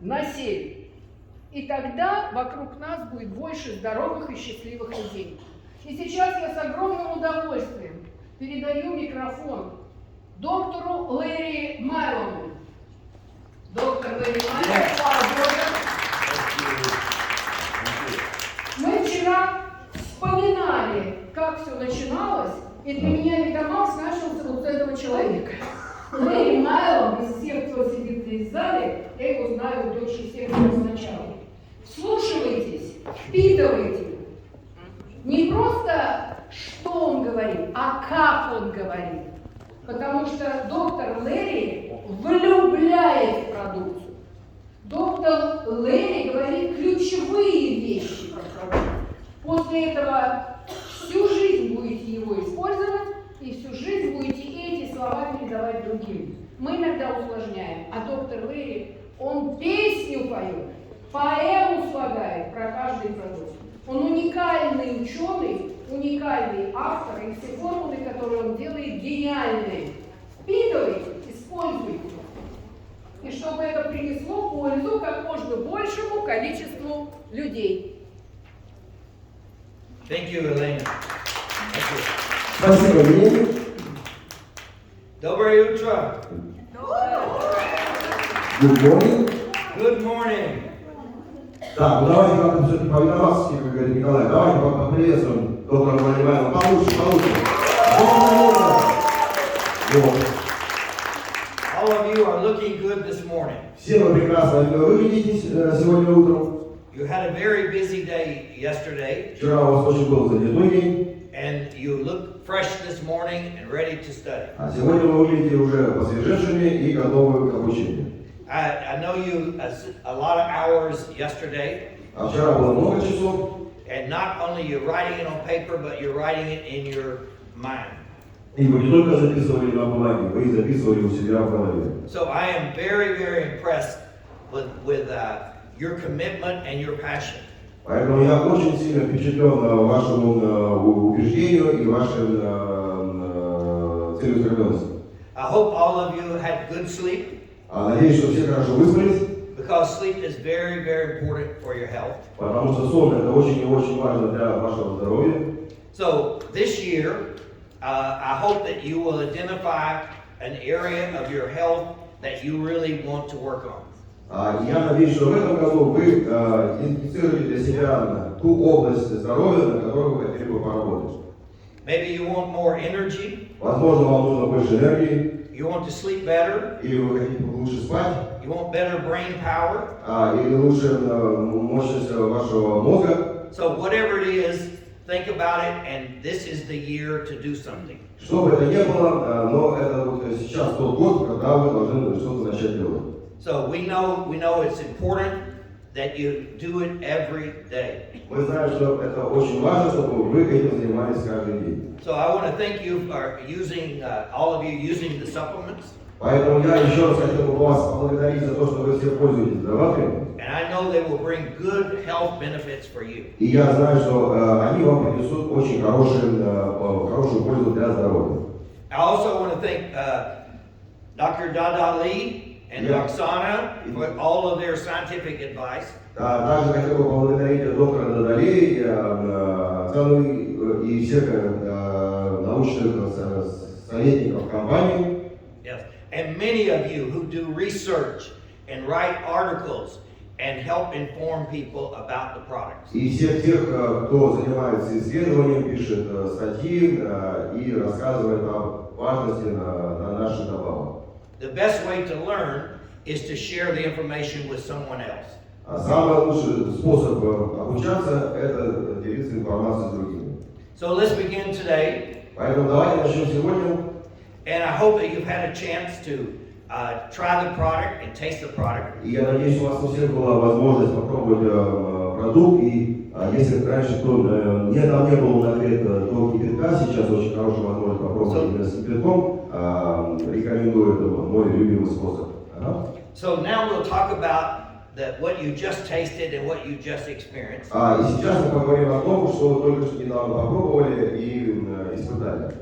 на 7. И тогда вокруг нас будет больше здоровых и счастливых людей. И сейчас я с огромным удовольствием передаю микрофон доктору Лэрри Майлэму. Доктор Лэрри Майлэм, слава Богу. Мы вчера вспоминали, как все начиналось, и для меня Витамакс начался вот с этого человека. Лэрри Майлэм, из всех, кто сидит здесь в зале, я его знаю очень сильно сначала. Вслушивайтесь, впитывайте. Не просто, что он говорит, а как он говорит. Потому что доктор Лэрри влюбляет в продукцию. Доктор Лэрри говорит ключевые вещи про продукцию. После этого всю жизнь будете его использовать, и всю жизнь будете эти слова передавать другим. Мы иногда усложняем, а доктор Лэрри, он песню поет, поэму слагает про каждый продукт. Он уникальный ученый, уникальный автор, и все формулы, которые он делает, гениальные. Впитывайте, используйте. И чтобы это принесло пользу как можно большему количеству людей. Thank you, Elena. Спасибо, Елене. Доброе утро. Good morning. Good morning. Так, ну давайте как-то все-таки по-витамакски, как говорит Николай, давайте поприветствуем доктора Лэрри Майлэма. Получше. All of you are looking good this morning. Все вы прекрасно выглядите сегодня утром. You had a very busy day yesterday. Вчера у вас очень был занятой день. And you look fresh this morning and ready to study. А сегодня вы выглядите уже посвежевшими и готовы к обучению. I know you a lot of hours yesterday. А вчера было много часов. And not only you're writing it on paper, but you're writing it in your mind. И вы не только записывали на бумаге, вы и записывали у себя в голове. So I am very, very impressed with your commitment and your passion. Поэтому я очень сильно впечатлен вашему убеждению и вашей целеустремленности. I hope all of you had good sleep. Надеюсь, что все хорошо выспались. Because sleep is very, very important for your health. Потому что сон это очень и очень важно для вашего здоровья. So this year, I hope that you will identify an area of your health that you really want to work on. Я надеюсь, что в этом году вы идентифицируете для себя ту область здоровья, на которой вы хотели бы поработать. Maybe you want more energy. Возможно, вам нужно больше энергии. You want to sleep better. Или вы хотите лучше спать. You want better brain power. Или лучше мощность вашего мозга. So whatever it is, think about it, and this is the year to do something. Что бы это ни было, но это вот сейчас тот год, когда вы должны что-то начать делать. So we know it's important that you do it every day. Мы знаем, что это очень важно, чтобы вы этим занимались каждый день. So I want to thank you for using, all of you using the supplements. Поэтому я еще раз хотел бы вас поблагодарить за то, что вы все пользуетесь здоровьем. And I know they will bring good health benefits for you. И я знаю, что они вам принесут очень хорошую пользу для здоровья. I also want to thank Dr. Dada Lee and Roxana for all of their scientific advice. Также хотел бы поблагодарить доктора Дадалей, и всех научных советников компании. Yes, and many of you who do research and write articles and help inform people about the products. И всех тех, кто занимается исследованием, пишет статьи и рассказывает о важности на наших добавок. The best way to learn is to share the information with someone else. Самый лучший способ обучаться – это делиться информацией с другими. So let's begin today. Поэтому давайте начнем сегодня. And I hope that you've had a chance to try the product and taste the product. И я надеюсь, у вас у всех была возможность попробовать продукт. И если раньше кто не был нагрет до кипятка, сейчас очень хорошая возможность попробовать именно с кипятком. Рекомендую, это мой любимый способ. So now we'll talk about what you just tasted and what you just experienced. И сейчас мы поговорим о том, что вы только что недавно попробовали и испытали.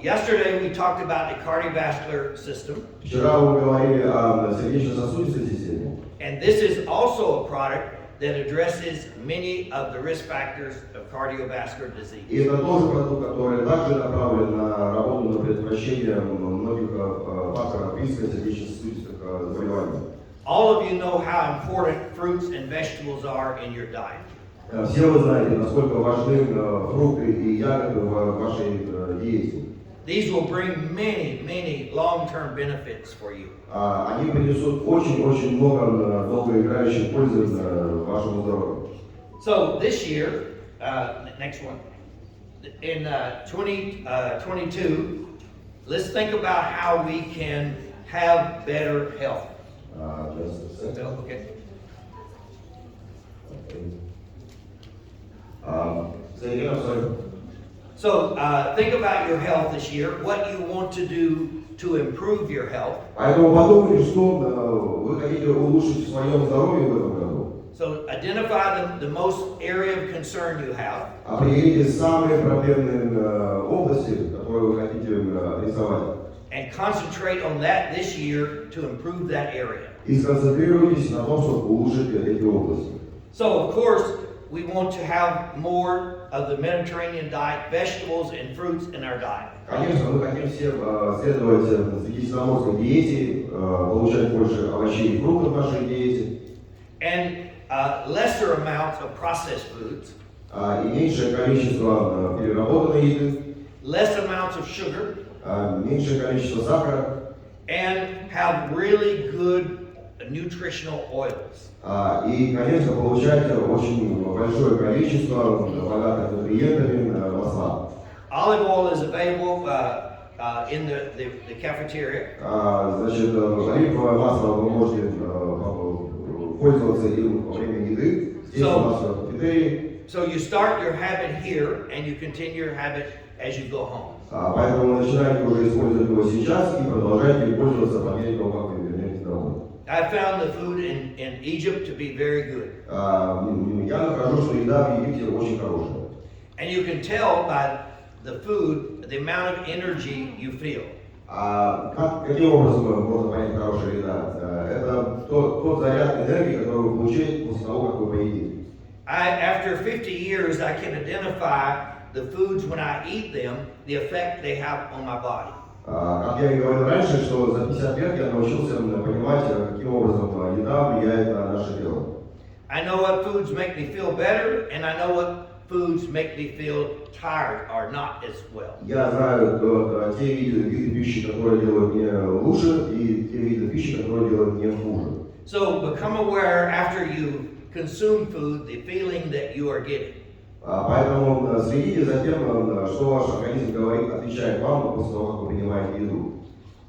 Yesterday we talked about the cardiovascular system. Вчера вы говорили о сердечно-сосудистой системе. And this is also a product that addresses many of the risk factors of cardiovascular disease. И это тоже продукт, который также направлен на работу на предотвращение многих факторов риска сердечно-сосудистых заболеваний. All of you know how important fruits and vegetables are in your diet. Все вы знаете, насколько важны фрукты и ягоды в вашей диете. These will bring many long-term benefits for you. Они принесут очень много долгоиграющей пользы вашему здоровью. So this year, next one, in 2022, let's think about how we can have better health. Just a second. Okay. Say again, I'm sorry. So think about your health this year, what you want to do to improve your health. Поэтому подумайте, что вы хотите улучшить в своем здоровье в этом году. So identify the most area of concern you have. Определите самые проблемные области, которые вы хотите рисовать. And concentrate on that this year to improve that area. И сконцентрируйтесь на том, чтобы улучшить эти области. So of course, we want to have more of the Mediterranean diet, vegetables and fruits in our diet. Конечно, мы хотим все следовать средиземноморской диете, получать больше овощей и фруктов в нашей диете. And lesser amounts of processed foods. И меньшее количество переработанной еды. Less amounts of sugar. Меньшее количество сахара. And have really good nutritional oils. И, конечно, получать очень большое количество богатых нутриентами масла. Olive oil is available in the cafeteria. Значит, оливковое масло вы можете пользоваться им во время еды. Здесь у нас в кафетерии. So you start your habit here and you continue your habit as you go home. Поэтому начинайте уже использовать его сейчас и продолжайте пользоваться по мере того, как вы вернетесь домой. I found the food in Egypt to be very good. Я нахожу, что еда в Египте очень хорошая. And you can tell by the food the amount of energy you feel. Каким образом можно понять хорошая еда? Это тот заряд энергии, который вы получаете после того, как вы поедите. After 50 years, I can identify the foods when I eat them, the effect they have on my body. Как я и говорил раньше, что за 50 лет я научился понимать, каким образом еда влияет на наше тело. I know what foods make me feel better, and I know what foods make me feel tired or not as well. Я знаю те виды пищи, которые делают мне лучше, и те виды пищи, которые делают мне хуже. So become aware after you consume food, the feeling that you are getting. Поэтому следите за тем, что ваш организм говорит, отвечает вам после того, как вы принимаете еду.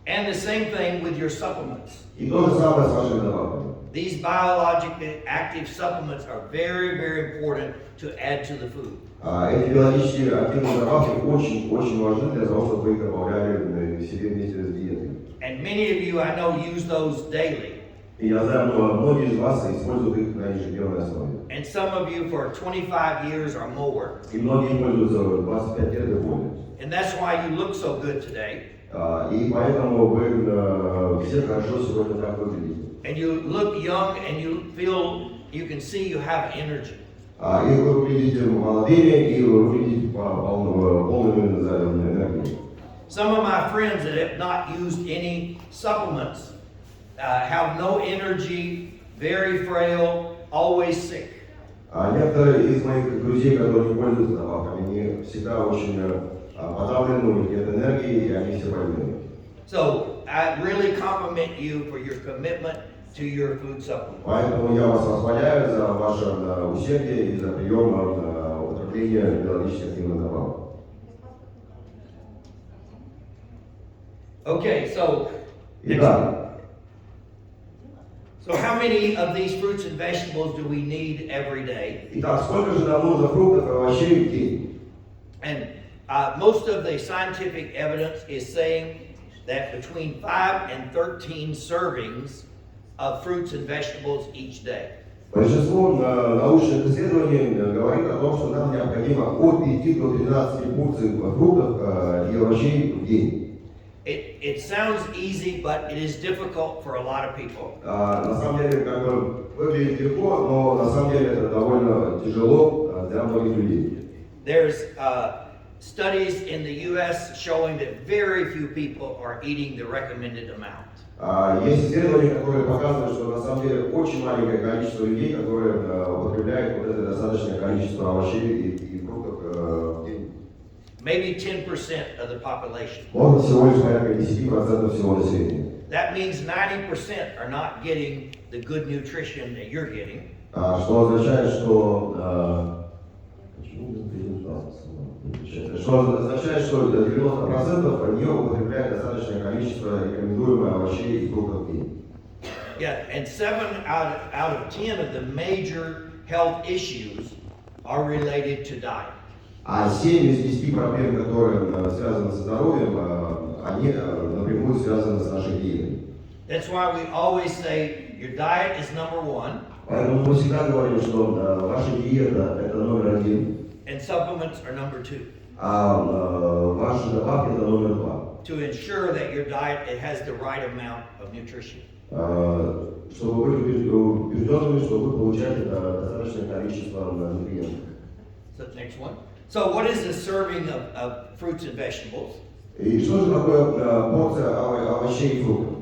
And the same thing with your supplements. И то же самое с вашими добавками. These biologically active supplements are very important to add to the food. Эти биологически активные добавки очень важны для того, чтобы вы их добавляли себе вместе с диетой. And many of you, I know, use those daily. И я знаю, что многие из вас используют их на ежедневной основе. And some of you for 25 years or more. И многие пользуются 25 лет и более. And that's why you look so good today. И поэтому вы все хорошо сегодня так выглядите. And you look young and you feel, you can see you have energy. И вы выглядите молодыми, и вы выглядите полными энергией. Some of my friends that have not used any supplements have no energy, very frail, always sick. Некоторые из моих друзей, которые не пользуются добавками, они всегда очень подавлены, у них нет энергии, и они все больные. So I really compliment you for your commitment to your food supplement. Поэтому я вас восхваляю за ваше усердие и за прием употребления биологически активных добавок. Okay, so how many of these fruits and vegetables do we need every day? Итак, сколько же нам нужно фруктов и овощей в день? And most of the scientific evidence is saying that between 5 and 13 servings of fruits and vegetables each day. Большинство научных исследований говорит о том, что нам необходимо от 5 до 13 порций фруктов и овощей в день. It sounds easy, but it is difficult for a lot of people. На самом деле, как бы самом деле это довольно тяжело для многих людей. There's studies in the U.S. showing that very few people are eating the recommended amount. Есть исследования, которые показывают, что на самом деле очень маленькое количество людей, которые употребляют вот это достаточное количество овощей и фруктов в день. Maybe 10% of the population. Может всего лишь порядка 10% всего населения. That means 90% are not getting the good nutrition that you're getting. Что означает, что 90% не употребляют достаточное количество рекомендуемых овощей и фруктов в день. Yeah, and 7 out of 10 of the major health issues are related to diet. А 7 из 10 проблем, которые связаны со здоровьем, они напрямую связаны с нашей диетой. That's why we always say your diet is number 1. Поэтому мы всегда говорим, что ваша диета это номер 1. And supplements are number 2. А ваши добавки это номер 2. To ensure that your diet it has the right amount of nutrition. Чтобы быть убежденными, что вы получаете достаточное количество нутриентов. So next one. So what is the serving of fruits and vegetables? И что же такое порция овощей и фруктов?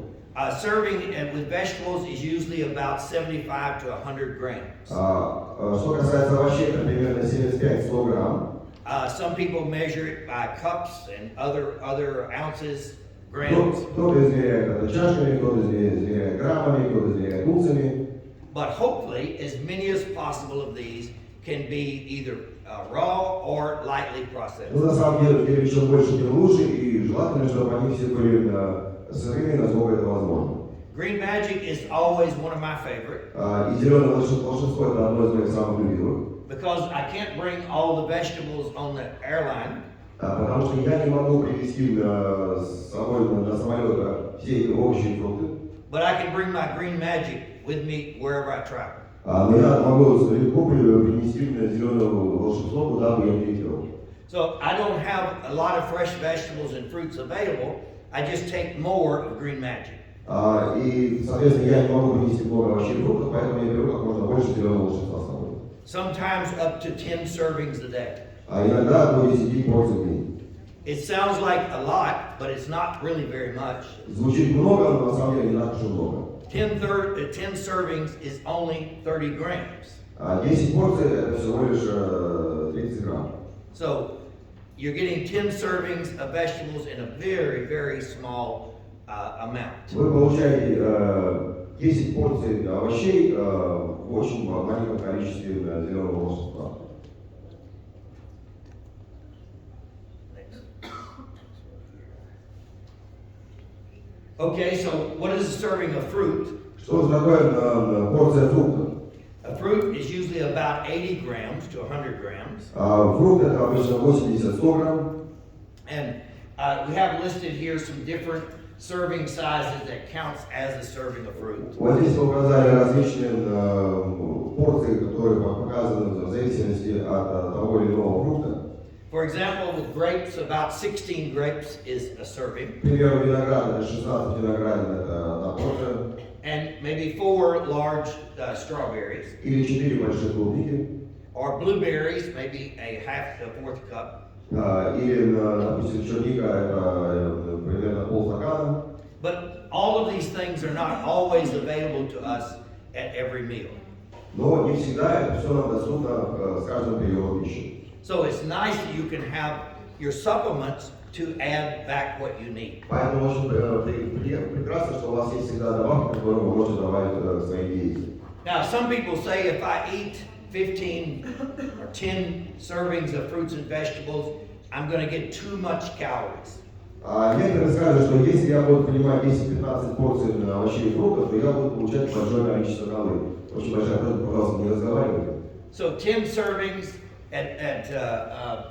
Serving with vegetables is usually about 75 to 100 grams. Что касается овощей, это примерно 75-100 грамм. Some people measure it by cups and other ounces, grams. Кто-то измеряет это чашками, кто-то измеряет граммами, кто-то измеряет унциями. But hopefully, as many as possible of these can be either raw or lightly processed. Ну, на самом деле, чем больше, тем лучше, и желательно, чтобы они все были сырыми, насколько это возможно. Green magic is always one of my favorite. И зеленое волшебство это одно из моих самых любимых. Because I can't bring all the vegetables on the airline. Потому что я не могу привезти с собой на самолет все эти овощи и фрукты. But I can bring my green magic with me wherever I travel. Но я могу легко принести зеленое волшебство, куда бы я ни летел. So I don't have a lot of fresh vegetables and fruits available. I just take more of green magic. И, соответственно, я не могу принести много овощей и фруктов, поэтому я беру как можно больше зеленого волшебства с собой. Sometimes up to 10 servings a day. Иногда до 10 порций в день. It sounds like a lot, but it's not really very much. Звучит много, но на самом деле не так уж и много. 10 servings is only 30 grams. 10 порций это всего лишь 30 грамм. So you're getting 10 servings of vegetables in a very, very small amount. Вы получаете 10 порций овощей в очень маленьком количестве зеленого волшебства. Okay, so what is a serving of fruit? Что же такое порция фруктов? A fruit is usually about 80 grams to 100 grams. Фрукт это обычно 80-100 грамм. And we have listed here some different serving sizes that counts as a serving of fruit. Вот здесь мы указали различные порции, которые показаны в зависимости от того или иного фрукта. For example, with grapes, about 16 grapes is a serving. К примеру, виноград это 16 виноградин, это одна порция. And maybe 4 large strawberries. Или 4 больших клубники. Or blueberries, maybe a fourth cup. Или, допустим, черника это примерно полстакана. But all of these things are not always available to us at every meal. Но не всегда это все нам доступно с каждым приемом пищи. So it's nice that you can have your supplements to add back what you need. Поэтому очень прекрасно, что у вас есть всегда добавки, которые вы можете добавить к своей диете. Now, some people say if I eat 15 or 10 servings of fruits and vegetables, I'm going to get too much calories. Некоторые скажут, что если я буду принимать 10-15 порций овощей и фруктов, то я буду получать большое количество калорий. Очень большая просьба, пожалуйста, не разговаривайте. So 10 servings a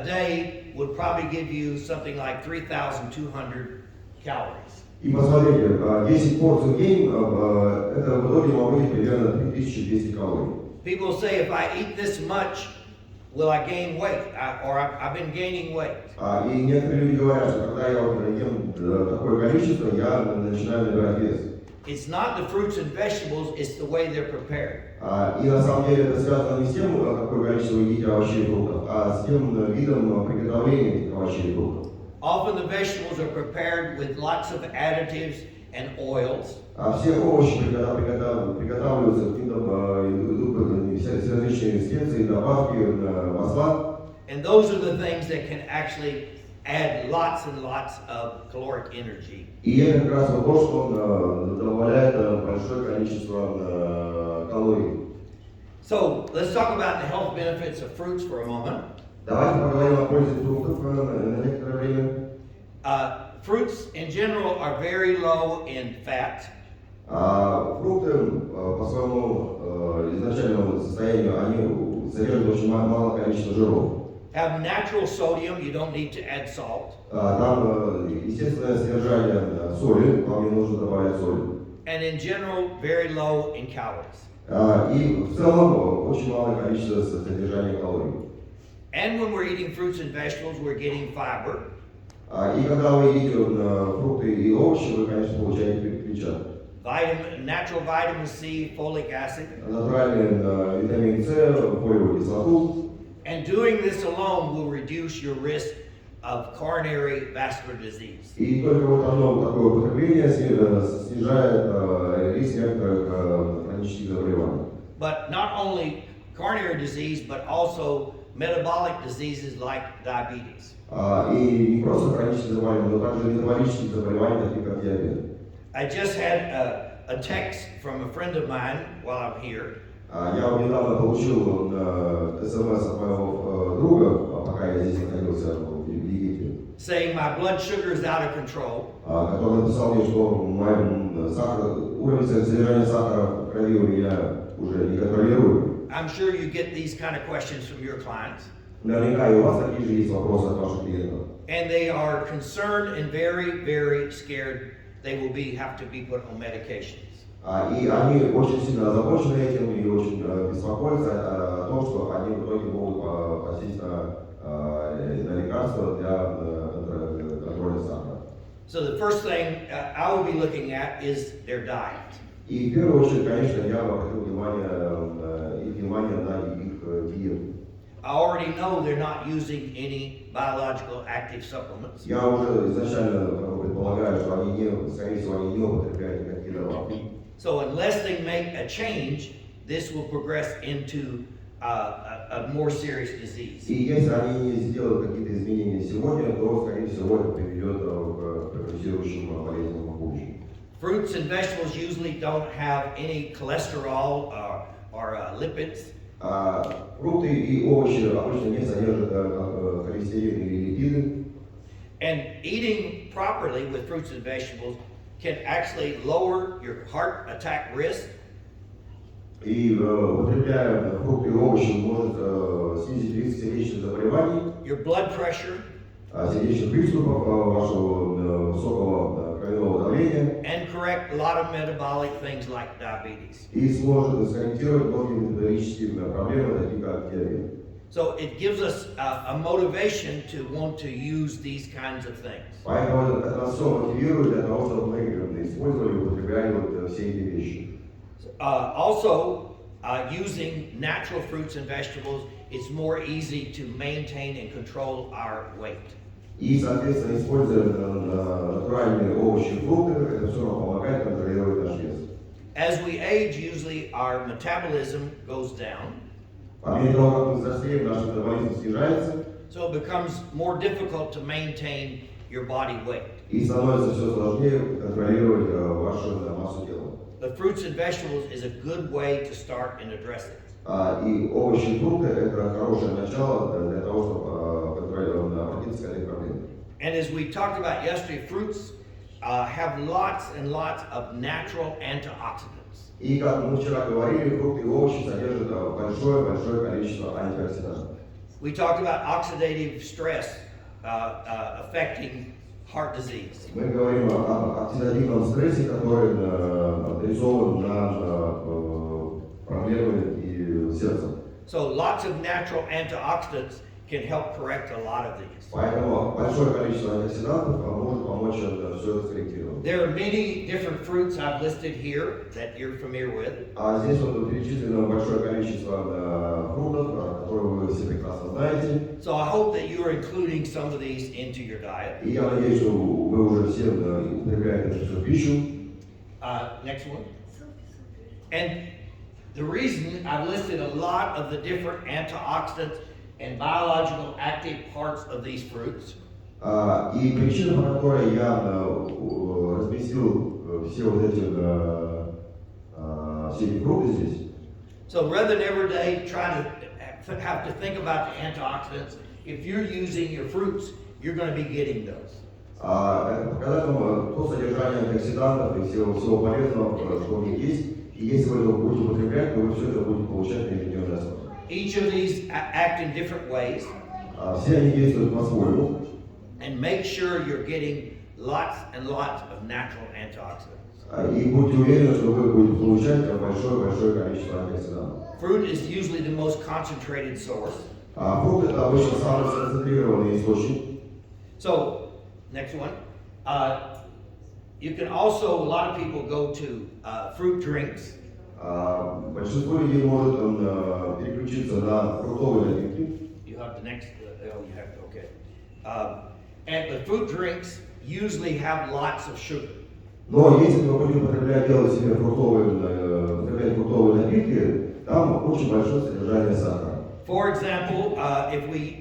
day would probably give you something like 3,200 calories. И посмотрите, 10 порций в день, это в итоге может быть примерно 3200 калорий. People say if I eat this much, will I gain weight? I've been gaining weight. И некоторые люди говорят, что когда я ем такое количество, я начинаю набирать вес. it's not the fruits and vegetables, it's the way they're prepared. И на самом деле это связано не с тем, какое количество вы едите овощей и фруктов, а с тем видом приготовления этих овощей и фруктов. Often the vegetables are prepared with lots of additives and oils. Все овощи приготавливаются каким-то все различные специи, добавки, масла. And those are the things that can actually add lots and lots of caloric energy. И это как раз вот то, что добавляет большое количество калорий. So let's talk about the health benefits of fruits for a moment. Давайте поговорим о пользе фруктов на некоторое время. Fruits in general are very low in fat. Фрукты по своему изначальному состоянию они содержат очень мало количества жиров. Have natural sodium, you don't need to add salt. Там естественное содержание соли, вам не нужно добавлять соль. And in general, very low in calories. И в целом очень малое количество содержания калорий. And when we're eating fruits and vegetables, we're getting fiber. И когда вы едите фрукты и овощи, вы, конечно, получаете клетчатку. Natural vitamin C, folic acid. Натуральный витамин С, фолиевую кислоту. And doing this alone will reduce your risk of coronary vascular disease. И только вот одно такое употребление снижает риск некоторых хронических заболеваний. But not only coronary disease, but also metabolic diseases like diabetes. И не просто хронические заболевания, но также метаболические заболевания, такие как диабет. I just had a text from a friend of mine while I'm here. Я недавно получил СМС от моего друга, пока я здесь находился в Египте, Saying my blood sugar is out of control. который написал мне, что уровень содержания сахара в крови у меня уже не контролируем. I'm sure you get these kind of questions from your clients. Наверняка и у вас такие же есть вопросы от ваших клиентов. And they are concerned and very, very scared they will have to be put on medications. И они очень сильно озабочены этим и очень беспокоятся о том, что они в итоге могут посесть на лекарства для контроля сахара. So the first thing I will be looking at is their diet. И в первую очередь, конечно, я обратил внимание на их диету. I already know they're not using any biological active supplements. Я уже изначально предполагаю, что они скорее всего, они не употребляют никакие добавки. So unless they make a change, this will progress into a more serious disease. И если они не сделают какие-то изменения сегодня, то, скорее всего, это приведет к прогрессирующим болезням в будущем. Fruits and vegetables usually don't have any cholesterol or lipids. Фрукты и овощи обычно не содержат холестерин или липиды. And eating properly with fruits and vegetables can actually lower your heart attack risk. И употребляя фрукты и овощи, может снизить риск сердечных заболеваний, Your blood pressure, сердечных приступов, вашего высокого кровяного давления. and correct a lot of metabolic things like diabetes. И сможет скорректировать многие метаболические проблемы, такие как диабет. So it gives us a motivation to want to use these kinds of things. Поэтому это нас все мотивирует для того, чтобы мы использовали и употребляли вот все эти вещи. Also, using natural fruits and vegetables, it's more easy to maintain and control our weight. И, соответственно, используя натуральные овощи и фрукты, это все равно помогает контролировать наш вес. As we age, usually our metabolism goes down. По мере того, как мы взрослеем, наш метаболизм снижается, So it becomes more difficult to maintain your body weight. и становится все сложнее контролировать вашу массу тела. The fruits and vegetables is a good way to start and address it. И овощи и фрукты – это хорошее начало для того, чтобы обратиться к этой проблеме. And as we talked about yesterday, fruits have lots and lots of natural antioxidants. И как мы вчера говорили, фрукты и овощи содержат большое количество антиоксидантов. We talked about oxidative stress affecting heart disease. Мы говорим об оксидативном стрессе, который нарисован на проблемы и сердца. So lots of natural antioxidants can help correct a lot of these. Поэтому большое количество антиоксидантов может помочь все это скорректировать. There are many different fruits I've listed here that you're familiar with. А здесь вот перечислено большое количество фруктов, которые вы все прекрасно знаете. So I hope that you are including some of these into your diet. И я надеюсь, что вы уже все употребляете это все в пищу. Next one. And the reason I've listed a lot of the different antioxidants and biological active parts of these fruits. И причина, по которой я разместил все вот эти фрукты здесь. So rather than every day try to have to think about the antioxidants, if you're using your fruits, you're going to be getting those. Это показать вам то содержание антиоксидантов и всего полезного, что у них есть. И если вы это будете употреблять, то вы все это будете получать на ежедневной основе. Each of these act in different ways. Все они действуют по-своему. And make sure you're getting lots and lots of natural antioxidants. И будьте уверены, что вы будете получать большое количество антиоксидантов. Fruit is usually the most concentrated source. Фрукт это обычно самый концентрированный источник. So, next one. You can also, a lot of people go to fruit drinks. Большинство людей может переключиться на фруктовые напитки. You have the next, you have to, okay. And the fruit drinks usually have lots of sugar. Но если вы будете делать себе фруктовые напитки, там очень большое содержание сахара. For example, if we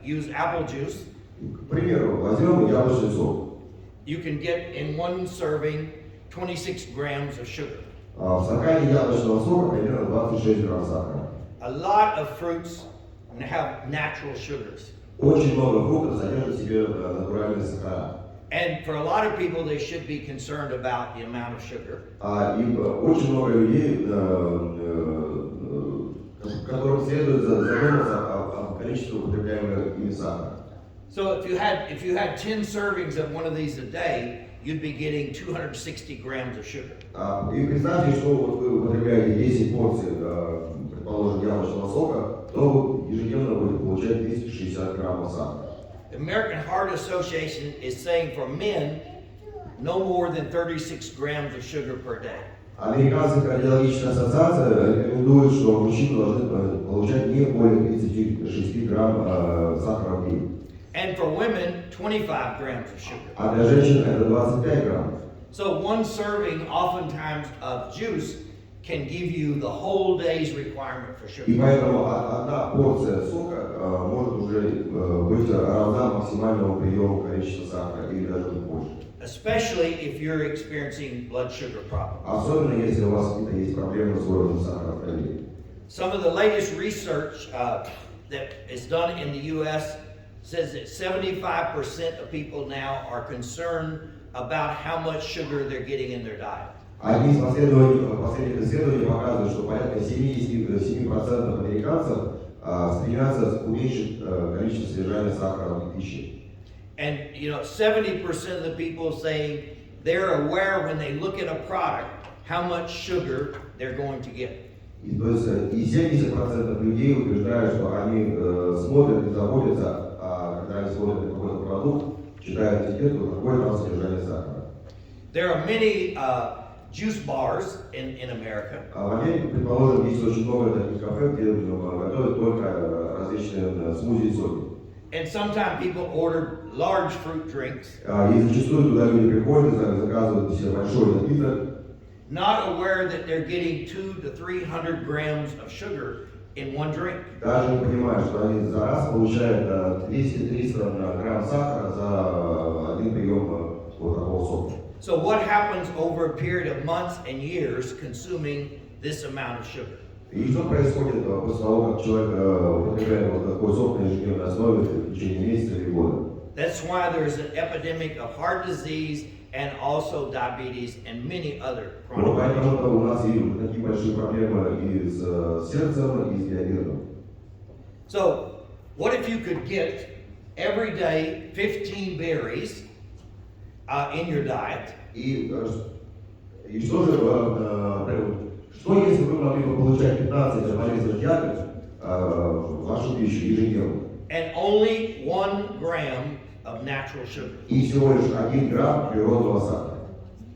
use apple juice, К примеру, возьмем яблочный сок. you can get in one serving 26 grams of sugar. В стакане яблочного сока примерно 26 грамм сахара. A lot of fruits have natural sugars. Очень много фруктов содержит в себе натуральные сахара. And for a lot of people, they should be concerned about the amount of sugar. И очень много людей, которым следует задуматься о количестве употребляемого ими сахара. So if you had 10 servings of one of these a day, you'd be getting 260 grams of sugar. И представьте, что вот вы употребляете 10 порций, предположим, яблочного сока, то вы ежедневно будете получать 260 граммов сахара. The American Heart Association is saying for men, no more than 36 grams of sugar per day. Американская кардиологическая ассоциация рекомендует, что мужчины должны получать не более 36 грамм сахара в день. And for women, 25 grams of sugar. А для женщин это 25 грамм. So one serving oftentimes of juice can give you the whole day's requirement for И sugar. поэтому одна порция сока может уже быть равна максимальному приему количества сахара или даже больше. Especially if you're experiencing blood sugar problems. Особенно если у вас какие-то есть проблемы с уровнем сахара в крови. Some of the latest research that is done in the U.S. says that 75% of people now are concerned about how much sugar they're getting in their diet. Одни из последних исследований показывают, что порядка 77% американцев стремятся уменьшить количество содержания сахара в пище. And 70% of the people saying they're aware when they look at a product how much sugar they're going to get. То есть и 70% людей утверждают, что они смотрят и заботятся, когда они смотрят на какой-то продукт, читают этикетку, какое там содержание сахара. There are many juice bars in America. В Америке, предположим, есть очень много таких кафе, где готовят только различные смузи и соки. And sometimes people order large fruit drinks. И зачастую туда люди приходят и заказывают себе большой напиток, not aware that they're getting 200 to 300 grams of sugar in one drink. даже не понимают, что они за раз получают 200-300 грамм сахара за один прием вот такого сока. So what happens over a period of months and years consuming this amount of sugar? И что происходит после того, как человек употребляет вот такой сок на ежедневной основе в течение месяца или года? That's why there's an epidemic of heart disease and also diabetes and many other chronic Вот conditions. поэтому у нас и такие большие проблемы и с сердцем, и с диабетом. So what if you could get every day 15 berries in your diet? И что же, что если вы могли бы получать 15 полезных ягод в вашу пищу ежедневно? and only 1 gram of natural sugar. И всего лишь 1 грамм природного сахара.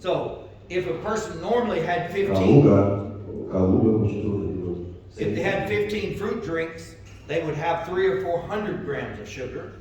So, if a person normally had 15, Калуга очень трудно делать. if they had 15 fruit drinks, they would have 300 or 400 grams of sugar.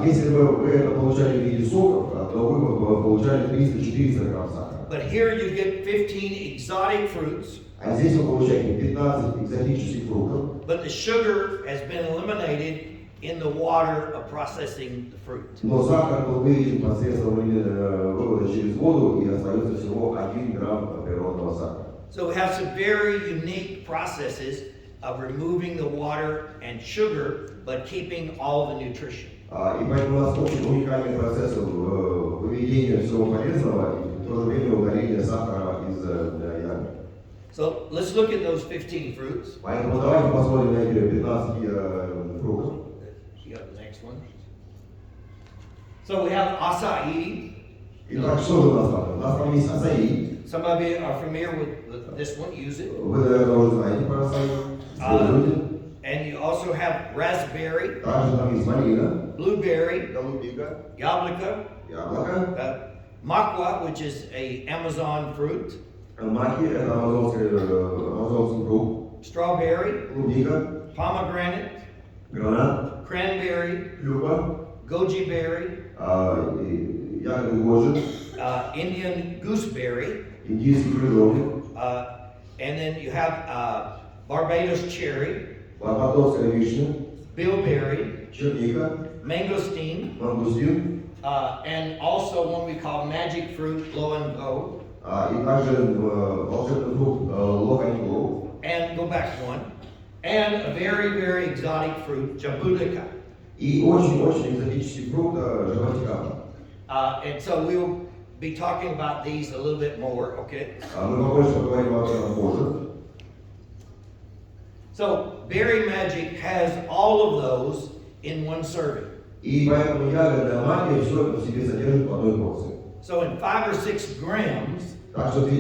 Если бы вы это получали в виде соков, то вы бы получали 300-400 грамм сахара. But here you get 15 exotic fruits, А здесь вы получаете 15 экзотических фруктов, but the sugar has been eliminated in the water of processing the fruit. но сахар был выведен посредством вывода через воду, и остается всего 1 грамм природного сахара. So we have some very unique processes of removing the water and sugar, but keeping all the nutrition. И поэтому у нас очень уникальный процесс выведения всего полезного и в то же время удаления сахара из ягод. So let's look at those 15 fruits. Поэтому давайте посмотрим на эти 15 фруктов. You got the next one. So we have acai. Итак, что же у нас там? У нас там есть acai. Some of you are familiar with this one, use it. Вы, наверное, уже знаете про acai. And you also have raspberry, Также там есть малина, blueberry, голубика, yablika, яблоко, makwa, which is a Amazon fruit, маки, это амазонский фрукт, strawberry, клубника, pomegranate, гранат, cranberry, клюква, goji berry, ягоды гожи, Indian gooseberry, индийский крыжовник, and then you have Barbados cherry, барбадосская вишня, bilberry, черника, mangosteen, мангустин, and also one we call magic fruit, lo and go. и также волшебный фрукт лоханько, And go back one. And a very, very exotic fruit, jabutica. и очень-очень экзотический фрукт жаботика. And so we'll be talking about these a little bit more, okay? Мы побольше поговорим об этом позже. So Berry Magic has all of those in one serving. И поэтому ягодная магия все это в себе содержит в одной порции. So in 5 or 6 grams, Так что в этих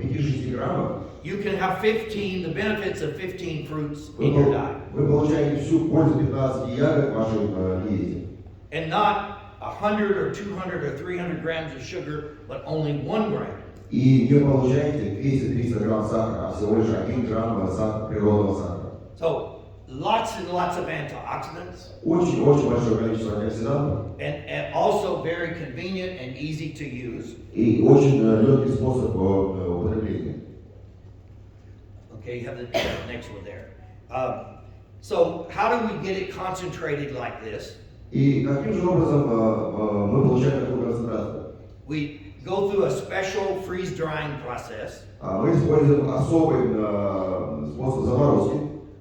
5-6 граммах you can have 15, the benefits of 15 fruits in your diet. вы получаете всю пользу 15 ягод в вашей диете. And not 100 or 200 or 300 grams of sugar, but only 1 gram. И не получаете 200-300 грамм сахара, а всего лишь 1 грамм природного сахара. So lots and lots of antioxidants. Очень-очень большое количество антиоксидантов. And also very convenient and easy to use. И очень легкий способ употребления. Okay, you have the next one there. So how do we get it concentrated like this? И каким же образом мы получаем такую концентрацию? We go through a special freeze-drying process. Мы используем особый способ заморозки.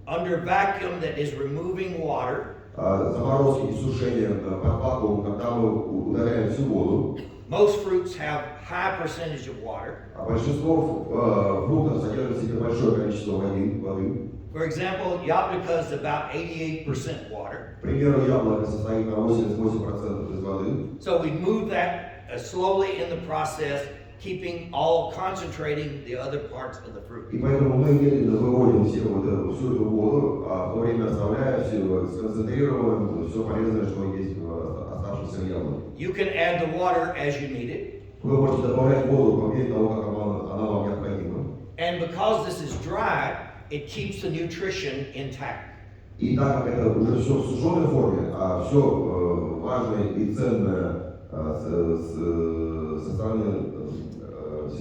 Under vacuum that is removing water. Заморозки и сушения под вакуум, когда мы удаляем всю воду. Most fruits have high percentage of water. Большинство фруктов содержит в себе большое количество воды. For example, yablika is about 88% water. К примеру, яблоко состоит на 88% из воды. So we move that slowly in the process, keeping all concentrating the other parts of the fruit. И поэтому мы медленно выводим всю эту воду, а в то время оставляя все сконцентрированным, все полезное, что есть в оставшемся яблоке. You can add the water as you need it. Вы можете добавлять воду по мере того, как она вам необходима. And because this is dry, it keeps the nutrition intact. И так как это уже все в сушеной форме, а все важное и ценное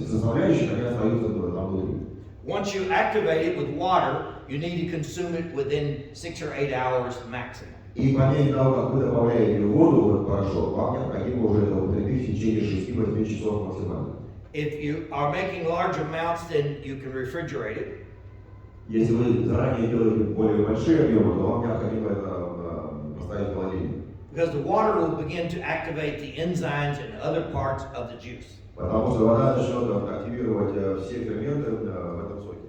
составляющие, они остаются там внутри. Once you activate it with water, you need to consume it within 6 or 8 hours maximum. И по мере того, как вы добавляете воду в этот порошок, вам необходимо уже это употребить в течение 6-8 часов максимально. If you are making large amounts, then you can refrigerate it. Если вы заранее делаете более большие объемы, то вам необходимо это поставить в холодильник. Because the water will begin to activate the enzymes and other parts of the juice. Потому что вода начнет активировать все ферменты в этом соке.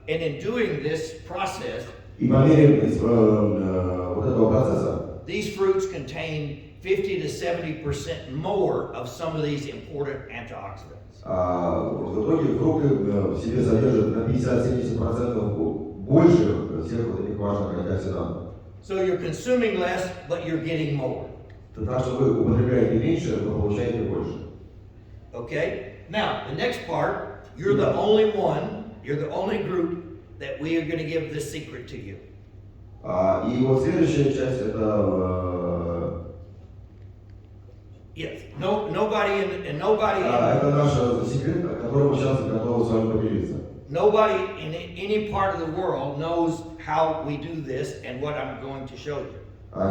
And in doing this process, И по мере вот этого процесса, these fruits contain 50 to 70% more of some of these important antioxidants. в итоге фрукты в себе содержат на 50-70% больше всех вот этих важных антиоксидантов. So you're consuming less, but you're getting more. Так что вы употребляете меньше, но получаете больше. Okay? Now, the next part, you're the only group that we are going to give this secret to you. И вот следующая часть это Yes. Nobody. это наш секрет, о котором мы сейчас готовы с вами поделиться. Nobody in any part of the world knows how we do this and what I'm going to show you.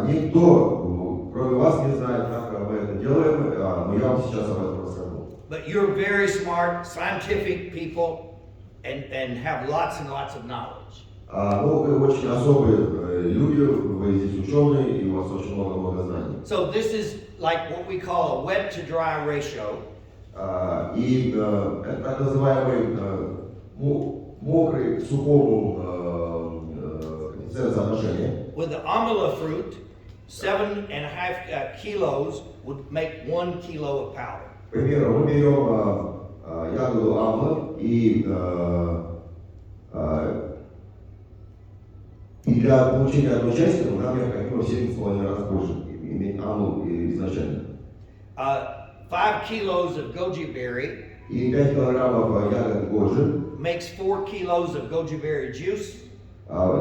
Никто, кроме вас, не знает, как мы это делаем, но я вам сейчас об этом расскажу. But you're very smart, scientific people, and have lots and lots of knowledge. Ну, вы очень особые люди, вы здесь ученые, и у вас очень много знаний. So this is like what we call a wet to dry ratio. И это так называемый мокрый к сухому соотношение. With the amala fruit, 7.5 kilos would make 1 kilo of powder. К примеру, мы берем ягоду амла и для получения одной части нам необходимо в 7,5 раз больше иметь амлу изначально. 5 kilos of goji berry И 5 килограммов ягод годжи makes 4 kilos of goji berry juice.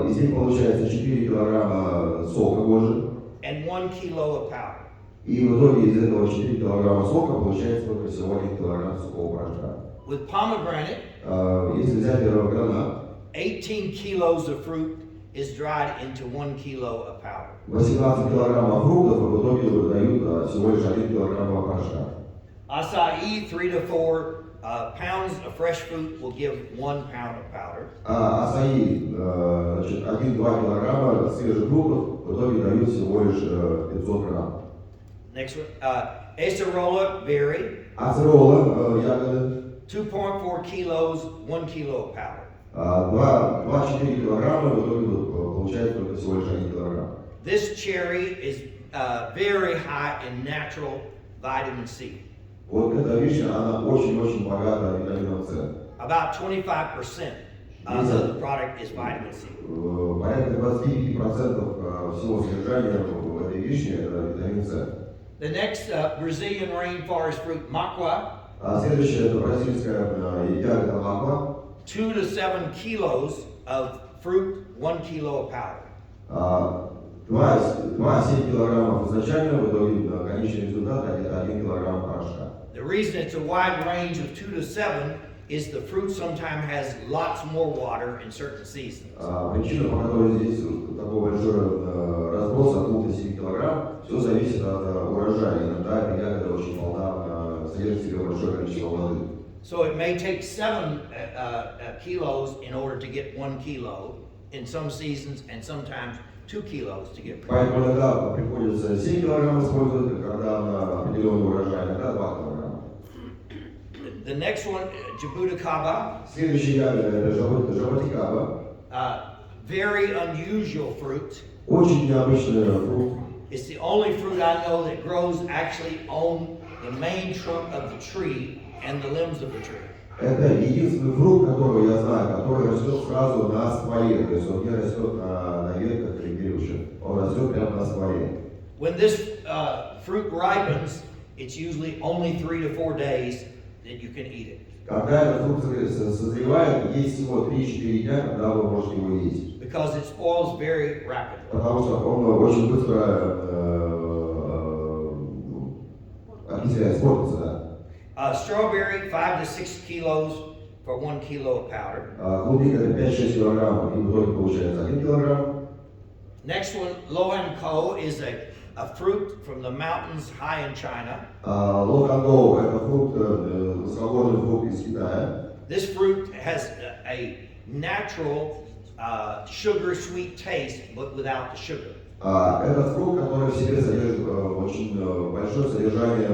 Здесь получается 4 килограмма сока годжи. And 1 kilo of powder. И в итоге из этого 4 килограмма сока получается только всего 1 килограмм сухого порошка. With pomegranate, Если взять гранат, 18 kilos of fruit is dried into 1 kilo of powder. 18 килограммов фруктов в итоге дают всего лишь 1 килограмм порошка. Acai, 3 to 4 pounds of fresh fruit will give 1 pound of powder. Acai, значит, 1-2 килограмма свежих фруктов в итоге дают всего лишь 500 грамм. Next one, acerola berry, Ацерола, ягоды, 2.4 kilos, 1 kilo of powder. 2-4 килограмма в итоге получается только всего лишь 1 килограмм. This cherry is very high in natural vitamin C. Вот эта вишня, она очень-очень богата витамином С. About 25% of the product is vitamin C. Порядка 25% всего содержания в этой вишне это витамин С. The next Brazilian rainforest fruit, macua, Следующее это бразильская ягода маква. 2 to 7 kilos of fruit, 1 kilo of powder. 2,7 килограммов изначально, в итоге конечный результат это 1 килограмм порошка. The reason it's a wide range of 2 to 7 is the fruit sometimes has lots more water in certain seasons. Причина, по которой здесь такой большой разброс от 2 до 7 килограмм, все зависит от урожая. Иногда эта ягода очень полна, содержит в себе большое количество воды. So it may take 7 kilos in order to get 1 kilo in some seasons, and sometimes 2 kilos to get. Поэтому иногда приходится 7 килограмм использовать, когда на определенный урожай, иногда 2 килограмма. The next one, jabuticaba, Следующая ягода это жаботикаба. very unusual fruit. Очень необычный фрукт. It's the only fruit I know that grows actually on the main trunk of the tree and the limbs of the tree. Это единственный фрукт, которого я знаю, который растет сразу на стволе. То есть он не растет на ветках или берущих. Он растет прямо на стволе. When this fruit ripens, it's usually only 3 to 4 days that you can eat it. Когда этот фрукт созревает, есть всего 3-4 дня, когда вы можете его есть. Because it spoils very rapidly. Потому что он очень быстро окисляется, портится, да. Strawberry, 5 to 6 kilos for 1 kilo of powder. Клубника это 5-6 килограммов, и в итоге получается 1 килограмм. Next one, lohanko, is a fruit from the mountains high in China. Лоханго это фрукт, высокогорный фрукт из Китая. This fruit has a natural sugar sweet taste, but without the sugar. Этот фрукт, который в себе содержит очень большое содержание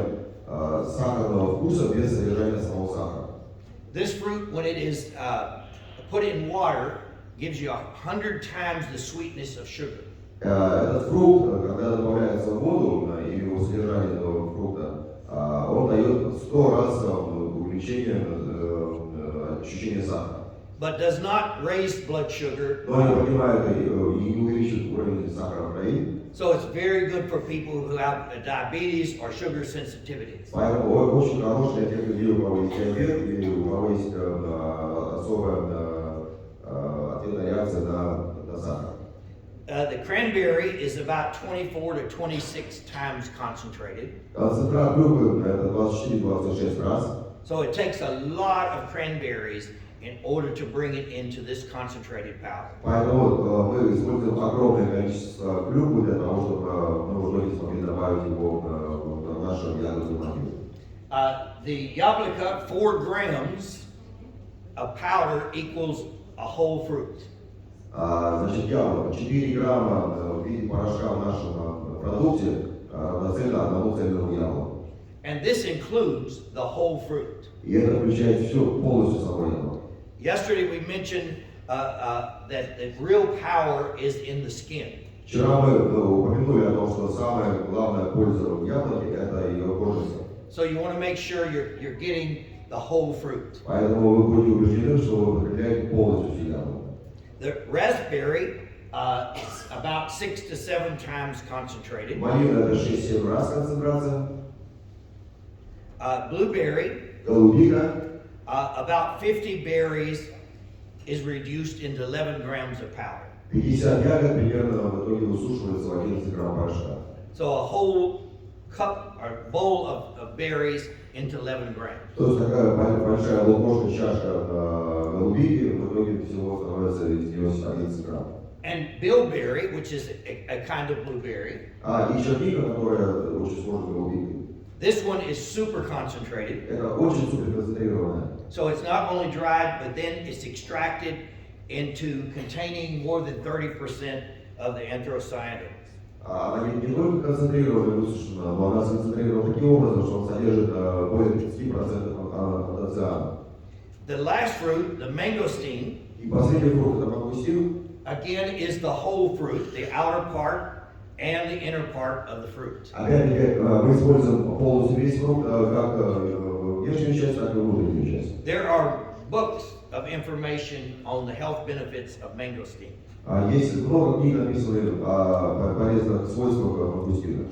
сахарного вкуса без содержания самого сахара. This fruit, when it is put in water, gives you 100 times the sweetness of sugar. Этот фрукт, когда добавляется в воду и его содержание этого фрукта, он дает 100 раз увеличение ощущения сахара. but does not raise blood sugar. но не поднимает и не увеличивает уровень сахара в крови. So it's very good for people who have diabetes or sugar sensitivity. Поэтому очень хороший для тех людей, у кого есть диабет или у кого есть особая ответная реакция на сахар. The cranberry is about 24 to 26 times concentrated. Концентрат клюквы это 24-26 раз. So it takes a lot of cranberries in order to bring it into this concentrated powder. Поэтому мы используем огромное количество клюквы для того, чтобы мы уже смогли добавить его в нашу ягодную магию. The yablika, 4 grams of powder equals a whole fruit. Значит, яблоко 4 грамма в виде порошка в нашем продукте равноценно одному цельному яблоку. And this includes the whole fruit. И это включает все полностью собой яблоко. Yesterday we mentioned that the real power is in the skin. Вчера мы упомянули о том, что самая главная польза в яблоке это ее кожица. So you want to make sure you're getting the whole fruit. Поэтому вы будете убеждены, что вы потребляете полностью все яблоко. The raspberry is about 6 to 7 times concentrated. Малина это 6-7 раз концентрация. Blueberry, Голубика about 50 berries is reduced into 11 grams of powder. 50 ягод примерно в итоге высушивается в 11 грамм порошка. So a whole cup or bowl of berries into 11 grams. То есть такая большая ложка, чашка голубики, в итоге всего становится из нее 11 грамм. And bilberry, which is a kind of blueberry, И черника, которая очень схожа с голубикой. this one is super concentrated. Это очень суперконцентрированная. So it's not only dried, but then it's extracted into containing more than 30% of the anthocyanins. Она не только концентрирована и высушена, но она сконцентрирована таким образом, что он содержит более 30% антоциана. The last fruit, the mangosteen, И последний фрукт это мангустин. again is the whole fruit, the outer part and the inner part of the fruit. Опять-таки мы используем полностью весь фрукт, как внешнюю часть, так и внутреннюю часть. There are books of information on the health benefits of mangosteen. Есть много книг, написанных о полезных свойствах мангустина.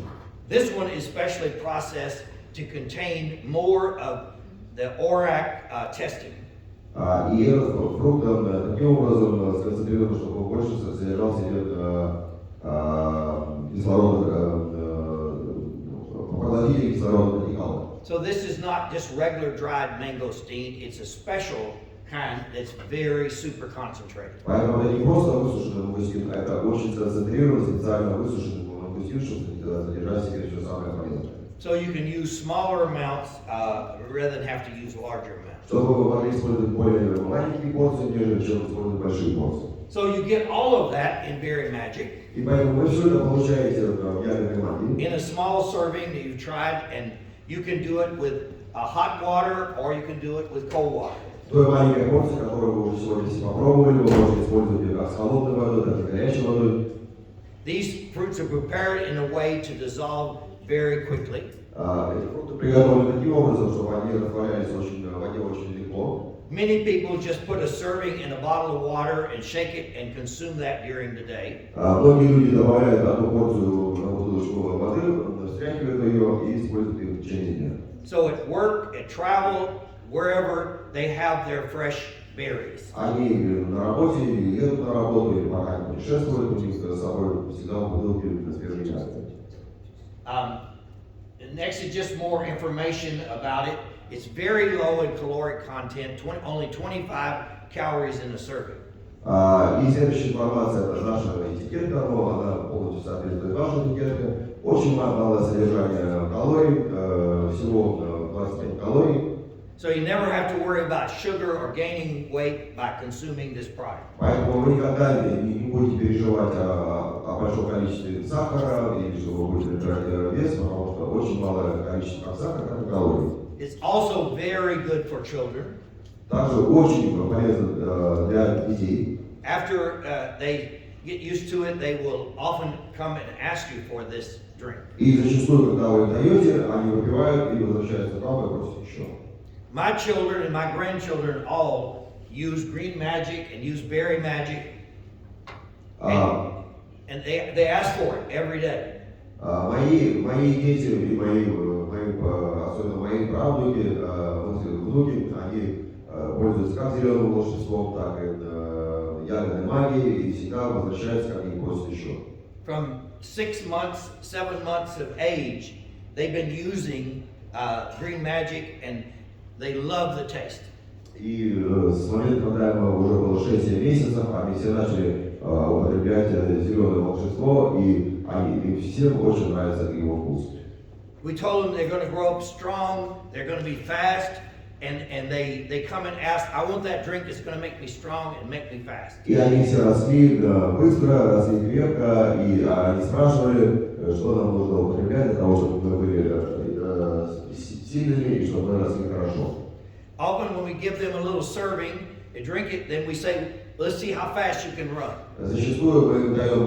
This one is specially processed to contain more of the ORAC testing. И этот фрукт таким образом сконцентрирован, чтобы больше содержал в себе поглотителей кислородных радикалов. So this is not just regular dried mangosteen, it's a special kind that's very super concentrated. Поэтому это не просто высушенный мангустин, а это очень сконцентрированный, специально высушенный мангустин, чтобы содержать в себе все самое полезное. So you can use smaller amounts rather than have to use larger amounts. Чтобы вы могли использовать более маленькие порции, нежели чем использовать большие порции. So you get all of that in Berry Magic И поэтому вы все это получаете в ягодной магии. in a small serving that you've tried, and you can do it with hot water or you can do it with cold water. Той маленькой порции, которую вы уже сегодня все попробовали, вы можете использовать ее как с холодной водой, так и с горячей водой. These fruits are prepared in a way to dissolve very quickly. Эти фрукты приготовлены таким образом, чтобы они растворялись в воде очень легко. Many people just put a serving in a bottle of water and shake it and consume that during the day. Многие люди добавляют одну порцию на бутылочку воды, встряхивают ее и используют ее в течение дня. So at work, at travel, wherever, they have their fresh berries. Они на работе, или едут на работу, или пока они путешествуют, у них с собой всегда бутылки свежей ягоды. Next is just more information about it. It's very low in caloric content, only 25 calories in a serving. И следующая информация, это наша этикетка, но она полностью соответствует вашей этикетке. Очень малое содержание калорий, всего 25 калорий. So you never have to worry about sugar or gaining weight by consuming this product. Поэтому вы никогда не будете переживать о большом количестве сахара или что вы будете набирать вес, потому что очень малое количество как сахара, так и калорий. It's also very good for children. Также очень полезно для детей. After they get used to it, they will often come and ask you for this drink. И зачастую, когда вы им даете, они выпивают и возвращаются к вам и просят еще. My children and my grandchildren all use green magic and use berry magic, А, and they ask for it every day. мои дети и особенно мои правнуки, внуки, они пользуются как зеленым волшебством, так и ягодной магией и всегда возвращаются ко мне и просят еще. From 6 months, 7 months of age, they've been using green magic and they love the taste. И с момента, когда ему уже было 6 месяцев, они все начали употреблять зеленое волшебство, и им всем очень нравится его вкус. We told them they're going to grow up strong, they're going to be fast, and they come and ask, I want that drink that's going to make me strong and make me fast. И они все росли быстро, росли крепко, и они спрашивали, что нам нужно употреблять для того, чтобы мы были сильными и чтобы мы росли хорошо. Often when we give them a little serving, they drink it, then we say, let's see how fast you can run. Зачастую мы им даем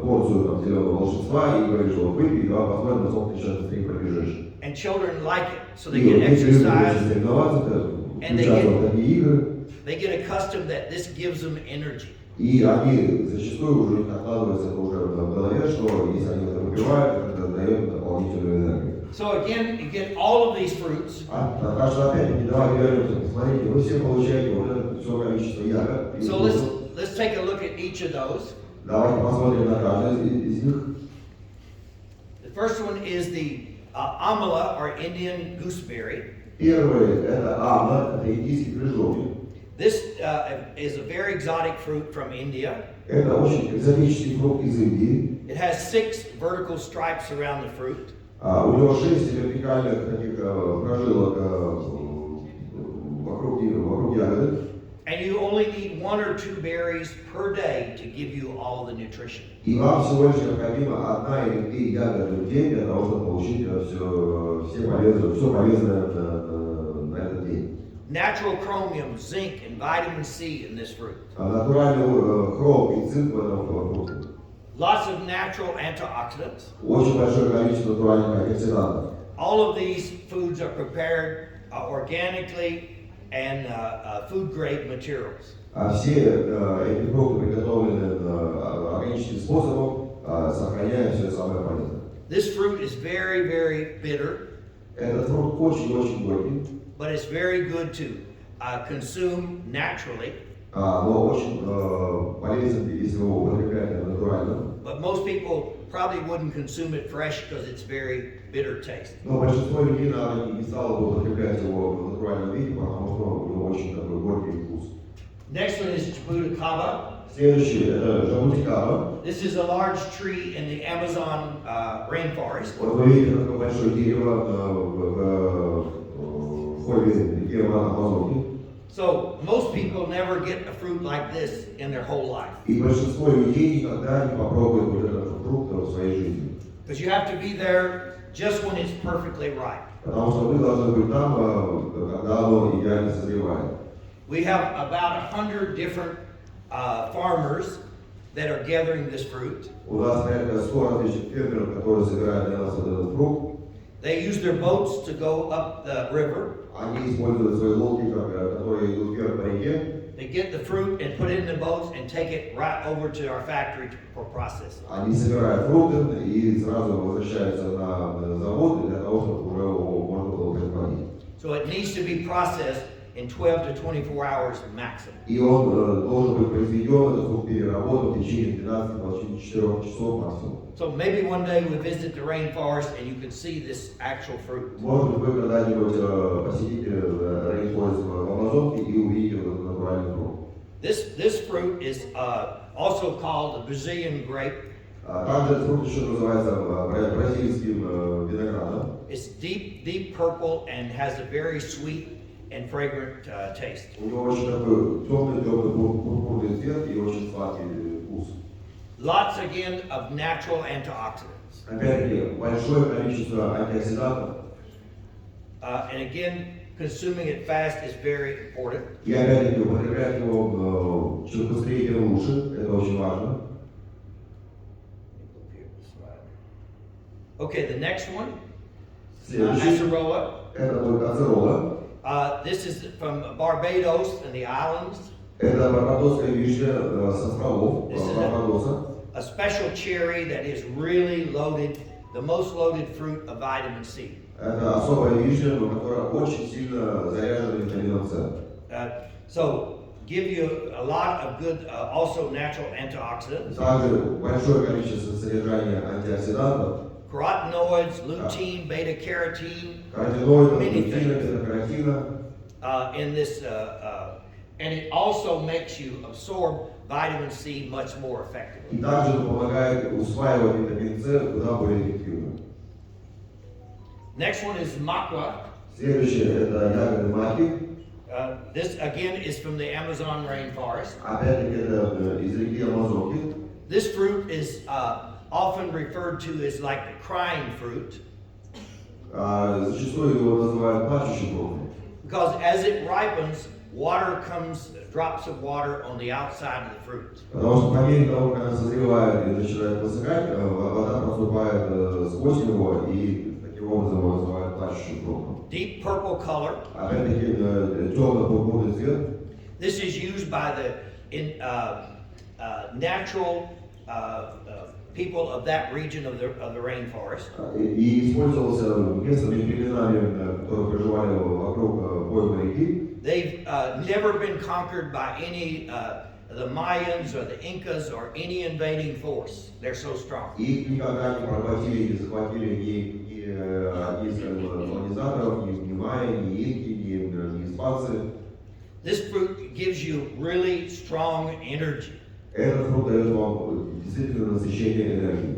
порцию зеленого волшебства и говорим, что выпей, давай посмотрим, насколько ты сейчас быстрее пробежишь. And children like it, so they И get дети любят exercise, соревноваться, and включаться в такие игры, they get accustomed that this gives them energy. и они зачастую уже не откладываются уже в голове, что если они это выпивают, это дает им дополнительную энергию. So again, you get all of these fruits. Так что опять-таки давай говорим, смотрите, вы все получаете вот это все количество ягод. So let's take a look at each of those. Давайте посмотрим на каждый из них. The first one is the amla, or Indian gooseberry. Первый это амла, это индийский крыжовник. This is a very exotic fruit from India. Это очень экзотический фрукт из Индии. It has 6 vertical stripes around the fruit. У него 6 вертикальных таких прожилок вокруг ягоды. And you only need 1 or 2 berries per day to give you all the nutrition. И вам всего лишь необходимо 1 или 2 ягоды в день для того, чтобы получить все полезное на этот день. Natural chromium, zinc, and vitamin C in this fruit. Натуральный хром и цинк в этом фрукте. Lots of natural antioxidants. Очень большое количество натуральных антиоксидантов. All of these foods are prepared organically and food grade materials. Все эти фрукты приготовлены органическим способом, сохраняя все самое полезное. This fruit is very, very bitter, Этот фрукт очень-очень горький, but it's very good to consume naturally. но очень полезен, если его употреблять натурально. But most people probably wouldn't consume it fresh because it's very bitter taste. Но большинство людей, наверное, не стало бы употреблять его в натуральном виде, потому что у него очень такой горький вкус. Next one is jabuticaba. Следующий это жабутикаба. This is a large tree in the Amazon rainforest. Вот вы видите такое большое дерево в холле реки Амазонки. So most people never get a fruit like this in their whole life. И большинство людей никогда не попробует вот этот фрукт в своей жизни. Because you have to be there just when it's perfectly ripe. Потому что вы должны быть там, когда оно идеально созревает. We have about 100 different farmers that are gathering this fruit. У нас порядка 100 различных фермеров, которые собирают для нас этот фрукт. They use their boats to go up the river. Они используют свои лодки, которые идут вверх по реке. They get the fruit and put it in the boats and take it right over to our factory for processing. Они собирают фрукты и сразу возвращаются на завод для того, чтобы уже его можно было производить. So it needs to be processed in 12 to 24 hours maximum. И он должен быть произведен, этот фрукт переработан в течение 12-24 часов максимум. So maybe one day we visit the rainforest and you can see this actual fruit. Может быть, вы когда-нибудь посетите рейнфорест в Амазонке и увидите этот натуральный фрукт. This fruit is also called the Brazilian grape. Также этот фрукт еще называется бразильским виноградом. It's deep purple and has a very sweet and fragrant taste. У него очень такой темный пурпурный цвет и очень сладкий вкус. Lots again of natural antioxidants. Опять-таки, большое количество антиоксидантов. And again, consuming it fast is very important. И опять-таки, употреблять его чем быстрее, тем лучше. Это очень важно. Okay, the next one, Следующий. acerola. Это будет ацерола. This is from Barbados and the islands. Это барбадосская вишня с островов This is Барбадоса. a special cherry that is really loaded, the most loaded fruit of vitamin C. Это особая вишня, которая очень сильно заряжена витамином С. So give you a lot of good, also natural antioxidants. Также большое количество содержания антиоксидантов, Carotenoids, lutein, beta-carotene, каротиноидов, Many лютина, things. бета-каротина. in this, and it also makes you absorb vitamin C much more effectively. И также помогает усваивать витамин С куда более эффективно. Next one is maca. Следующее это ягодная магия. This again is from the Amazon rainforest. Опять-таки это из реки Амазонки. This fruit is often referred to as like the crying fruit Зачастую его называют плачущим фруктом. because as it ripens, water comes, drops of water on the outside of the fruit. Потому что по мере того, как она созревает и начинает высыхать, вода проступает сквозь него, и таким образом его называют плачущим фруктом. Deep purple color. Опять-таки темно-пурпурный цвет. This is used by the natural people of that region of the rainforest. И использовался местными племенами, которые проживали вокруг поймы реки. They've never been conquered by any the Mayans or the Incas or any invading force. They're so strong. Их никогда не поработили, не захватили ни из колонизаторов, ни майя, ни инки, ни испанцы. This fruit gives you really strong energy. Этот фрукт дает вам действительно насыщение энергии.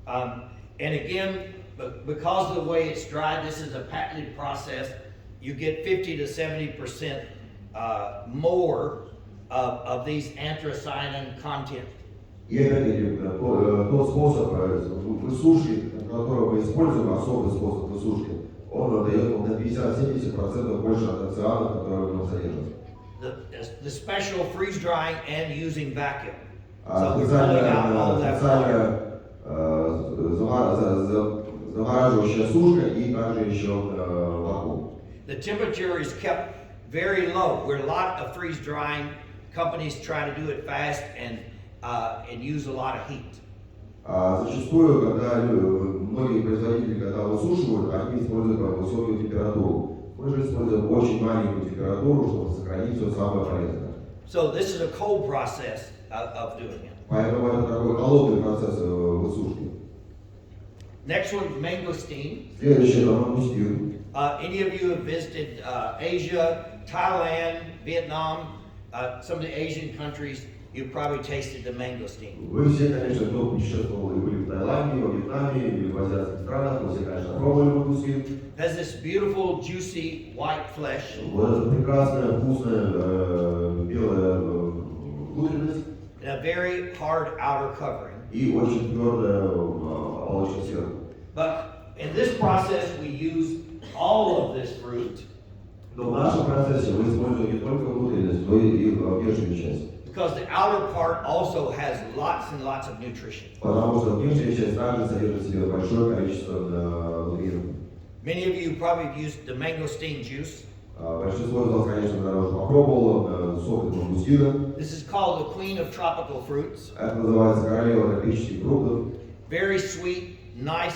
And again, because of the way it's dried, this is a patented process. You get 50 to 70% more of these anthocyanin content. И опять-таки тот способ высушки, который мы используем, особый способ высушки, он дает вам на 50-70% больше антоцианов, которые в нем содержатся. The special freeze drying and using vacuum. So we're pulling out all that water. Замораживающая сушка и также еще вакуум. The temperature is kept very low. Where a lot of freeze drying companies try to do it fast and use a lot of heat. Зачастую, когда многие производители, когда высушивают, они используют высокую температуру. Мы же используем очень маленькую температуру, чтобы сохранить все самое полезное. So this is a cold process of doing it. Поэтому это такой холодный процесс высушки. Next one, mangosteen. Следующее это мангустин. Any of you have visited Asia, Thailand, Vietnam, some of the Asian countries, you've probably tasted the mangosteen. Вы все, конечно, кто путешествовал и были в Таиланде, во Вьетнаме или в азиатских странах, вы все, конечно, пробовали мангустин. It has this beautiful, juicy white flesh. Вот это прекрасная, вкусная, белая внутренность. And a very hard outer covering. И очень твердая оболочка сверху. But in this process, we use all of this fruit. Но в нашем процессе мы используем не только внутренность, но и внешнюю часть. Because the outer part also has lots and lots of nutrition. Потому что внешняя часть также содержит в себе большое количество нутриентов. Many of you probably have used the mangosteen juice. Большинство из вас, конечно, наверное, уже попробовало сок из мангустина. This is called the queen of tropical fruits. Это называется королева тропических фруктов. Very sweet, nice,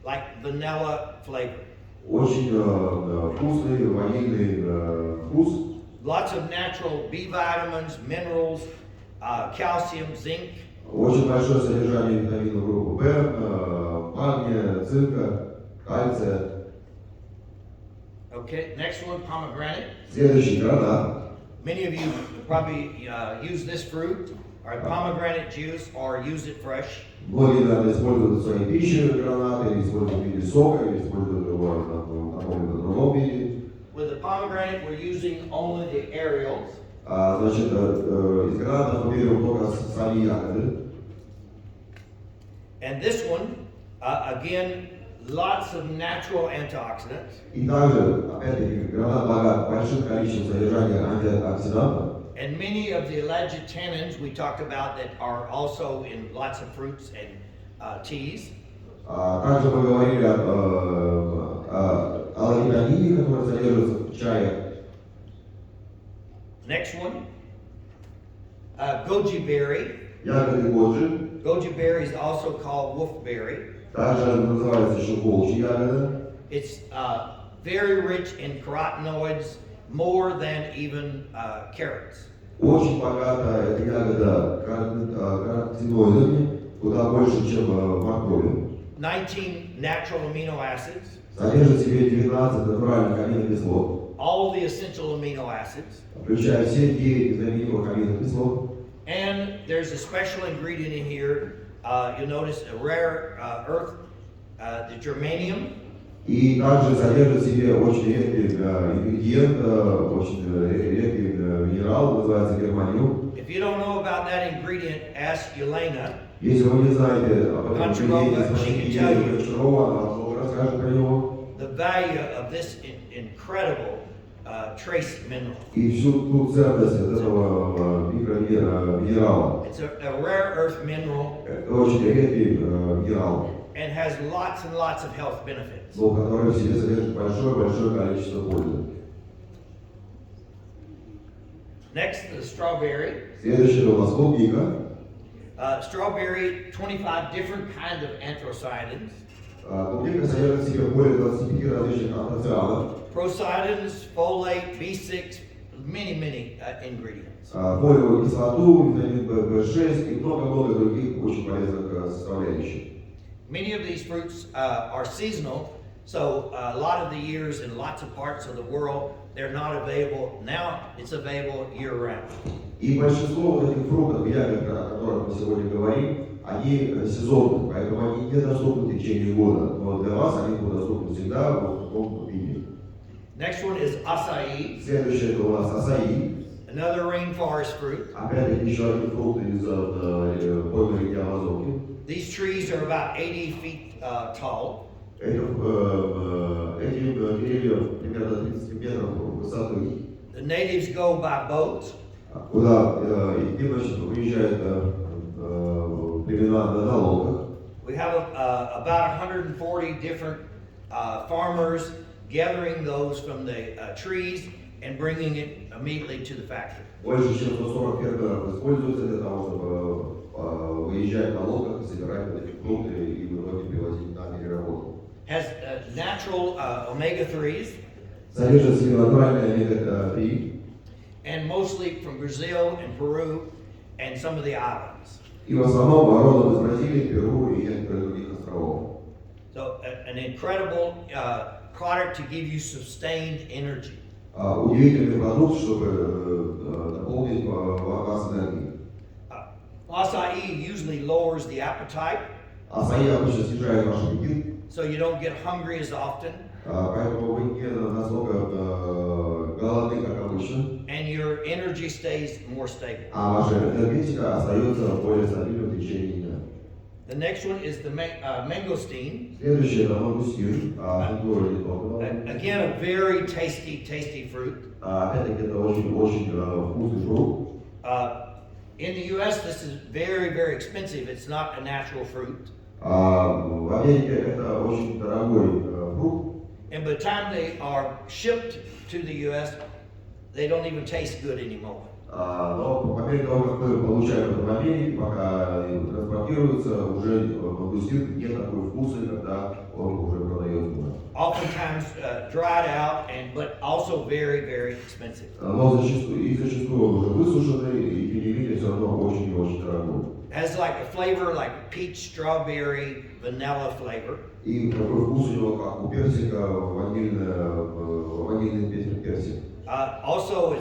like vanilla flavor. Очень вкусный, ванильный вкус. Lots of natural B vitamins, minerals, calcium, zinc. Очень большое содержание витаминов группы В, магния, цинка, кальция. Okay, next one, pomegranate. Следующий гранат. Many of you probably use this fruit, or pomegranate juice, or use it fresh. Многие, наверное, используют в своей пище гранат, или используют в виде сока, или используют его в каком-то другом виде. With the pomegranate, we're using only the areoles. Значит, из гранатов мы берем только сами ягоды. And this one, again, lots of natural antioxidants. И также, опять-таки, гранат богат большим количеством содержания антиоксидантов. And many of the elagitannins we talked about that are also in lots of fruits and teas. Также мы говорили о лагитамине, который содержится в чае. Next one, goji berry. Ягоды годжи. Goji berry is also called wolfberry. Также называется еще волчья ягода. It's very rich in carotenoids, more than even carrots. Очень богата эта ягода каротиноидами, куда больше, чем моркови. 19 natural amino acids, Содержит в себе 19 натуральных аминокислот, all the essential amino acids, включая все 9 незаменимых аминокислот. and there's a special ingredient in here. You'll notice a rare earth, the germanium. И также содержит в себе очень редкий ингредиент, очень редкий минерал, называется германиум. If you don't know about that ingredient, ask Yelena. Если вы не знаете об этом ингредиенте, она много расскажет про него. The value of this incredible trace mineral. И всю ту ценность этого микроминерала. It's a rare earth mineral. Это очень редкий минерал, And has lots and lots of health benefits. но который в себе содержит большое количество пользы. Next, the strawberry. Следующее у нас клубника. Strawberry, 25 different kinds of anthocyanins. Клубника содержит в себе более 25 различных антоцианов. Procyanins, folate, B6, many ingredients. Фолиевую кислоту, витамин В6 и много других очень полезных составляющих. Many of these fruits are seasonal, so a lot of the years in lots of parts of the world, they're not available. Now it's available year-round. И большинство вот этих фруктов, ягод, о которых мы сегодня говорим, они сезонные, поэтому они недоступны в течение года. Но для вас они будут доступны всегда в таком виде. Next one is acai, Следующее это у нас асаи. another rainforest fruit. Опять-таки еще один фрукт из поймы реки Амазонки. These trees are about 80 feet tall. Эти деревья примерно 30 метров высоты. The natives go by boat. Куда выезжают племена на лодках. We have about 140 different farmers gathering those from the trees and bringing it immediately to the factory. Больше чем 140 фермеров используются для того, чтобы выезжать на лодках и собирать вот эти фрукты и в итоге привозить на переработку. Has natural omega-3s. Содержит в себе натуральные омега-3. And mostly from Brazil and Peru and some of the islands. И в основном родом из Бразилии, Перу и некоторых других островов. So an incredible product to give you sustained energy. Удивительный продукт, чтобы наполнить вас энергией. Acai usually lowers the appetite. Асаи обычно снижает ваш аппетит, So you don't get hungry as often. поэтому вы не настолько голодны, как обычно. And your energy stays more stable. А ваша энергетика остается более стабильной в течение дня. The next one is the mangosteen. Следующее это мангустин, Again, a very tasty fruit. Опять-таки это очень вкусный фрукт. In the U.S., this is very expensive. It's not a natural fruit. В Америке это очень дорогой фрукт. And by the time they are shipped to the U.S., they don't even taste good anymore. Но по мере того, как мы получаем это в Америке, пока транспортируется, уже мангустин не такой вкусный, когда он уже продается. Oftentimes dried out, but also very expensive. Но зачастую он уже высушенный, и тем не менее все равно очень и очень дорогой. Has like a flavor like peach, strawberry, vanilla flavor. И такой вкус у него, как у персика, ванильный персик. Also,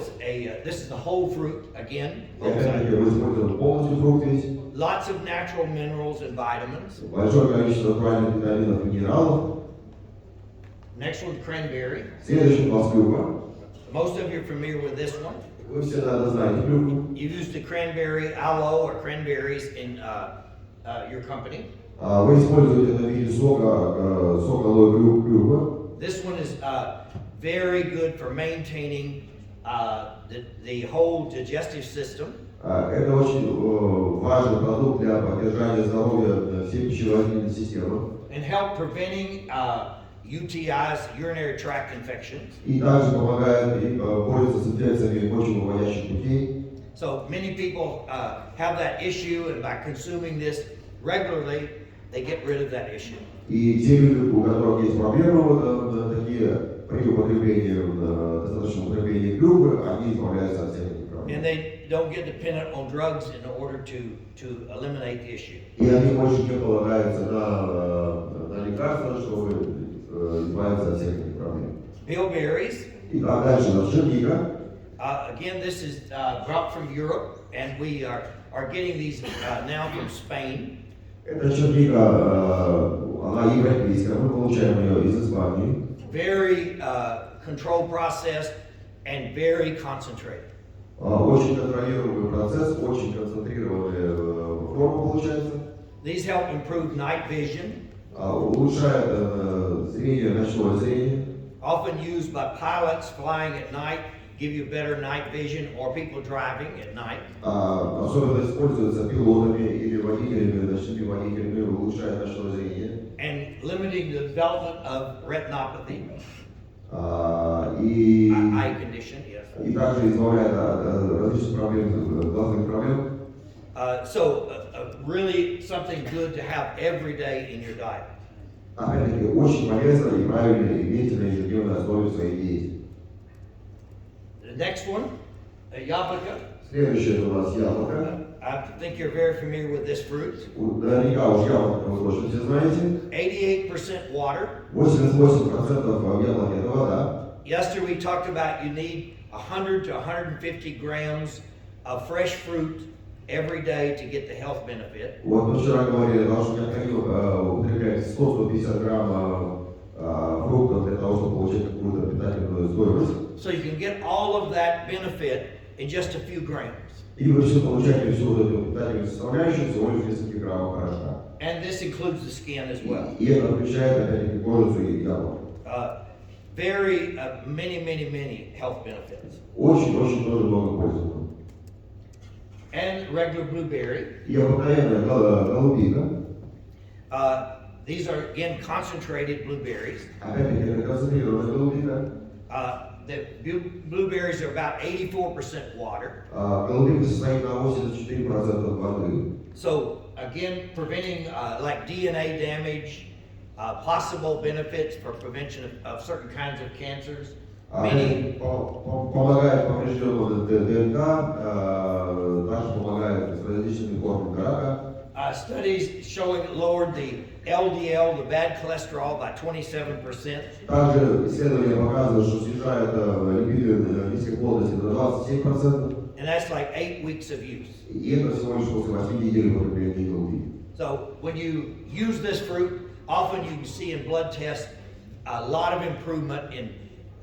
this is the whole fruit again. Опять-таки мы используем полностью фрукт весь. Lots of natural minerals and vitamins. Большое количество натуральных витаминов и минералов. Next one, cranberry. Следующий у нас клюква. Most of you are familiar with this one. Вы все, наверное, знаете клюкву. You use the cranberry aloe or cranberries in your company. Вы используете это в виде сока алоэ клюква. This one is very good for maintaining the whole digestive system. Это очень важный продукт для поддержания здоровья всей пищеварительной системы. and help preventing UTIs, urinary tract infections. И также помогает бороться с инфекциями почвовыводящих путей. So many people have that issue, and by consuming this regularly, they get rid of that issue. И те люди, у которых есть проблемы вот такие при употреблении, достаточном употреблении клюквы, они избавляются от всех этих проблем. And they don't get dependent on drugs in order to eliminate the issue. И они больше не полагаются на лекарства, чтобы избавиться от всех этих проблем. Bilberries. Итак, дальше у нас черника. Again, this is brought from Europe, and we are getting these now from Spain. Эта черника, она европейская, мы получаем ее из Испании. Very controlled process and very concentrated. Очень контролируемый процесс, очень концентрированная форма получается. These help improve night vision. Улучшает зрение, ночное зрение. Often used by pilots flying at night, give you better night vision, or people driving at night. Особенно используется пилотами или водителями, ночными водителями, улучшает ночное зрение. And limiting the development of retinopathy, И eye condition, yes. также избавляет от различных проблем, глазных проблем. So really something good to have every day in your diet. Опять-таки, очень полезно и правильно иметь на ежедневной основе в своей диете. The next one, yabloko. Следующее у нас яблоко. I think you're very familiar with this fruit. Наверняка уж яблоко вы точно все знаете. 88% water. 88% яблока это вода. Yesterday we talked about you need 100 to 150 grams of fresh fruit every day to get the health benefit. Вот мы вчера говорили, что необходимо употреблять 100-150 грамм фруктов для того, чтобы получить какую-то питательную стоимость. So you can get all of that benefit in just a few grams. И вы все получаете всю вот эту питательную составляющую всего лишь в нескольких граммах порошка. And this includes the skin as well. И это включает опять-таки кожицу и яблоко. Very many health benefits. Очень тоже много пользы. And regular blueberry. И обыкновенная голубика. These are again concentrated blueberries. Опять-таки это концентрированная голубика. The blueberries are about 84% water. Голубика состоит на 84% воды. So again, preventing like DNA damage, possible benefits for prevention of certain kinds of cancers. Many Помогает поврежденному ДНК, также помогает с различными формами рака. Studies showing it lowered the LDL, the bad cholesterol, by 27%. Также исследования показывают, что снижает липиды низкой плотности до 27%. And that's like 8 weeks of use. И это всего лишь после 8 недель употребления голубики. So when you use this fruit, often you can see in blood tests a lot of improvement in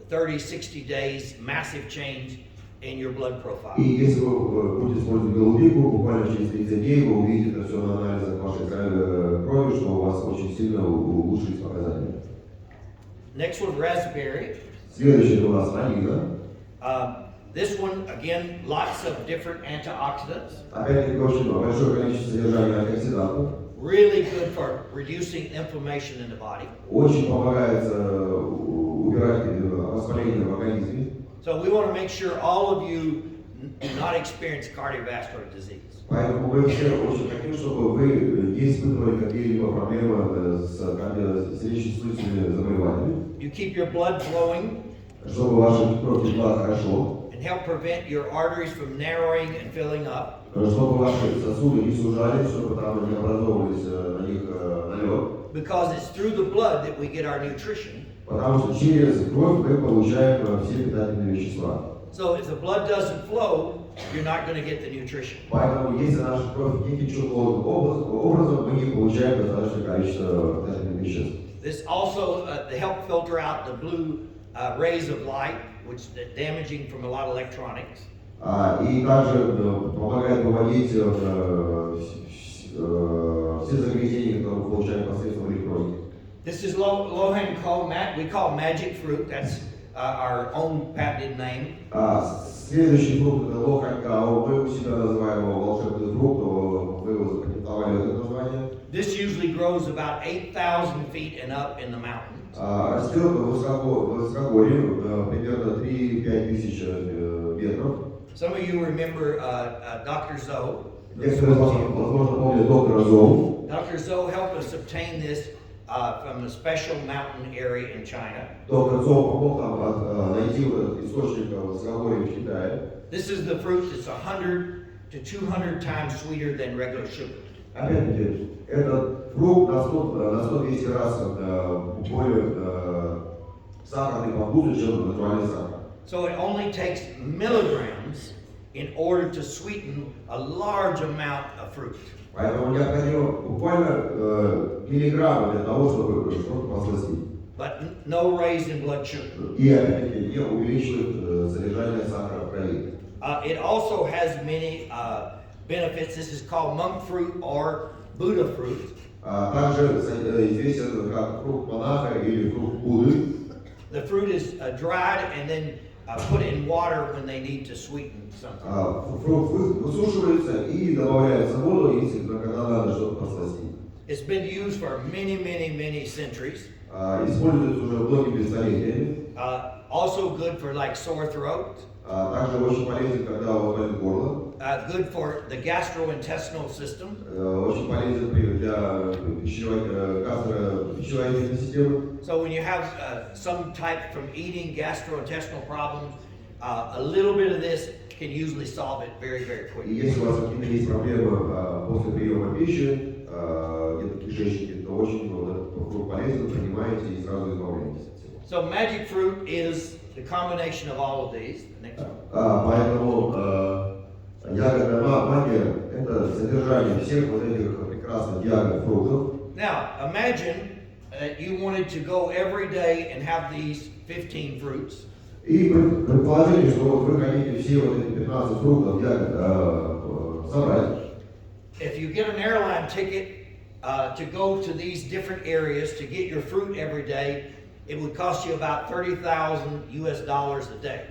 30, 60 days, massive change in your blood profile. И если вы будете использовать голубику, буквально через 30 дней вы увидите это все на анализах вашей крови, что у вас очень сильно улучшились показатели. Next one, raspberry. Следующее у нас малина. This one, again, lots of different antioxidants. Опять-таки очень большое количество содержания антиоксидантов. Really good for reducing inflammation in the body. Очень помогает убирать воспаление в организме. So we want to make sure all of you do not experience cardiovascular disease. Поэтому мы все очень хотим, чтобы вы не испытывали какие-либо проблемы с сердечно-сосудистыми заболеваниями. You keep your blood flowing. Чтобы ваша кровь текла хорошо. And help prevent your arteries from narrowing and filling up. Чтобы ваши сосуды не сужались, чтобы там не образовывались на них налет. Because it's through the blood that we get our nutrition. Потому что через кровь мы получаем все питательные вещества. So if the blood doesn't flow, you're not going to get the nutrition. Поэтому если наша кровь не течет должным образом, мы не получаем достаточное количество питательных веществ. This also help filter out the blue rays of light, which is damaging from a lot of electronics. И также помогает выводить все загрязнения, которые мы получаем посредством электроники. This is Lohan we call magic fruit. That's our own patented name. Следующий фрукт это лохань као. Мы у себя называем его волшебный фрукт. Мы его запатентовали это название. This usually grows about 8,000 feet and up in the mountains. Растет в высокогорье, примерно 3-5 тысяч метров. Some of you remember Dr. Zoe. Некоторые из вас, возможно, помнят доктора Зоу. Dr. Zoe helped us obtain this from a special mountain area in China. Доктор Зоу помог нам найти этот источник высокогорья в Китае. This is the fruit that's 100 to 200 times sweeter than regular sugar. Опять-таки, этот фрукт на 100-200 раз более сахарный по вкусу, чем натуральный сахар. So it only takes milligrams in order to sweeten a large amount of fruit. Поэтому необходимо буквально миллиграммы для того, чтобы что-то посластить. But no raise in blood sugar. И опять-таки не увеличивает содержание сахара в крови. It also has many benefits. This is called monk fruit or Buddha fruit. Также известен как фрукт монаха или фрукт Будды. The fruit is dried and then put in water when they need to sweeten something. Фрукт высушивается и добавляется в воду, если когда надо что-то посластить. It's been used for many centuries. Используется уже многими столетиями. Also good for like sore throat. Также очень полезен, когда у вас болит горло. Good for the gastrointestinal system. Очень полезен для пищеварительной системы. So when you have some type from eating gastrointestinal problems, a little bit of this can usually solve it very И quickly. если у вас какие-то есть проблемы после приема пищи, где-то в кишечнике, то очень фрукт полезен, принимаете и сразу избавляетесь от всего. So magic fruit is the combination of all of these. Next one. Поэтому ягодная магия – это содержание всех вот этих прекрасных ягод, фруктов. Now, imagine that you wanted to go every day and have these 15 fruits. И предположение, что вот вы хотите все вот эти 15 фруктов, ягод собрать. If you get an airline ticket to go to these different areas to get your fruit every day, it would cost you about $30,000 a day.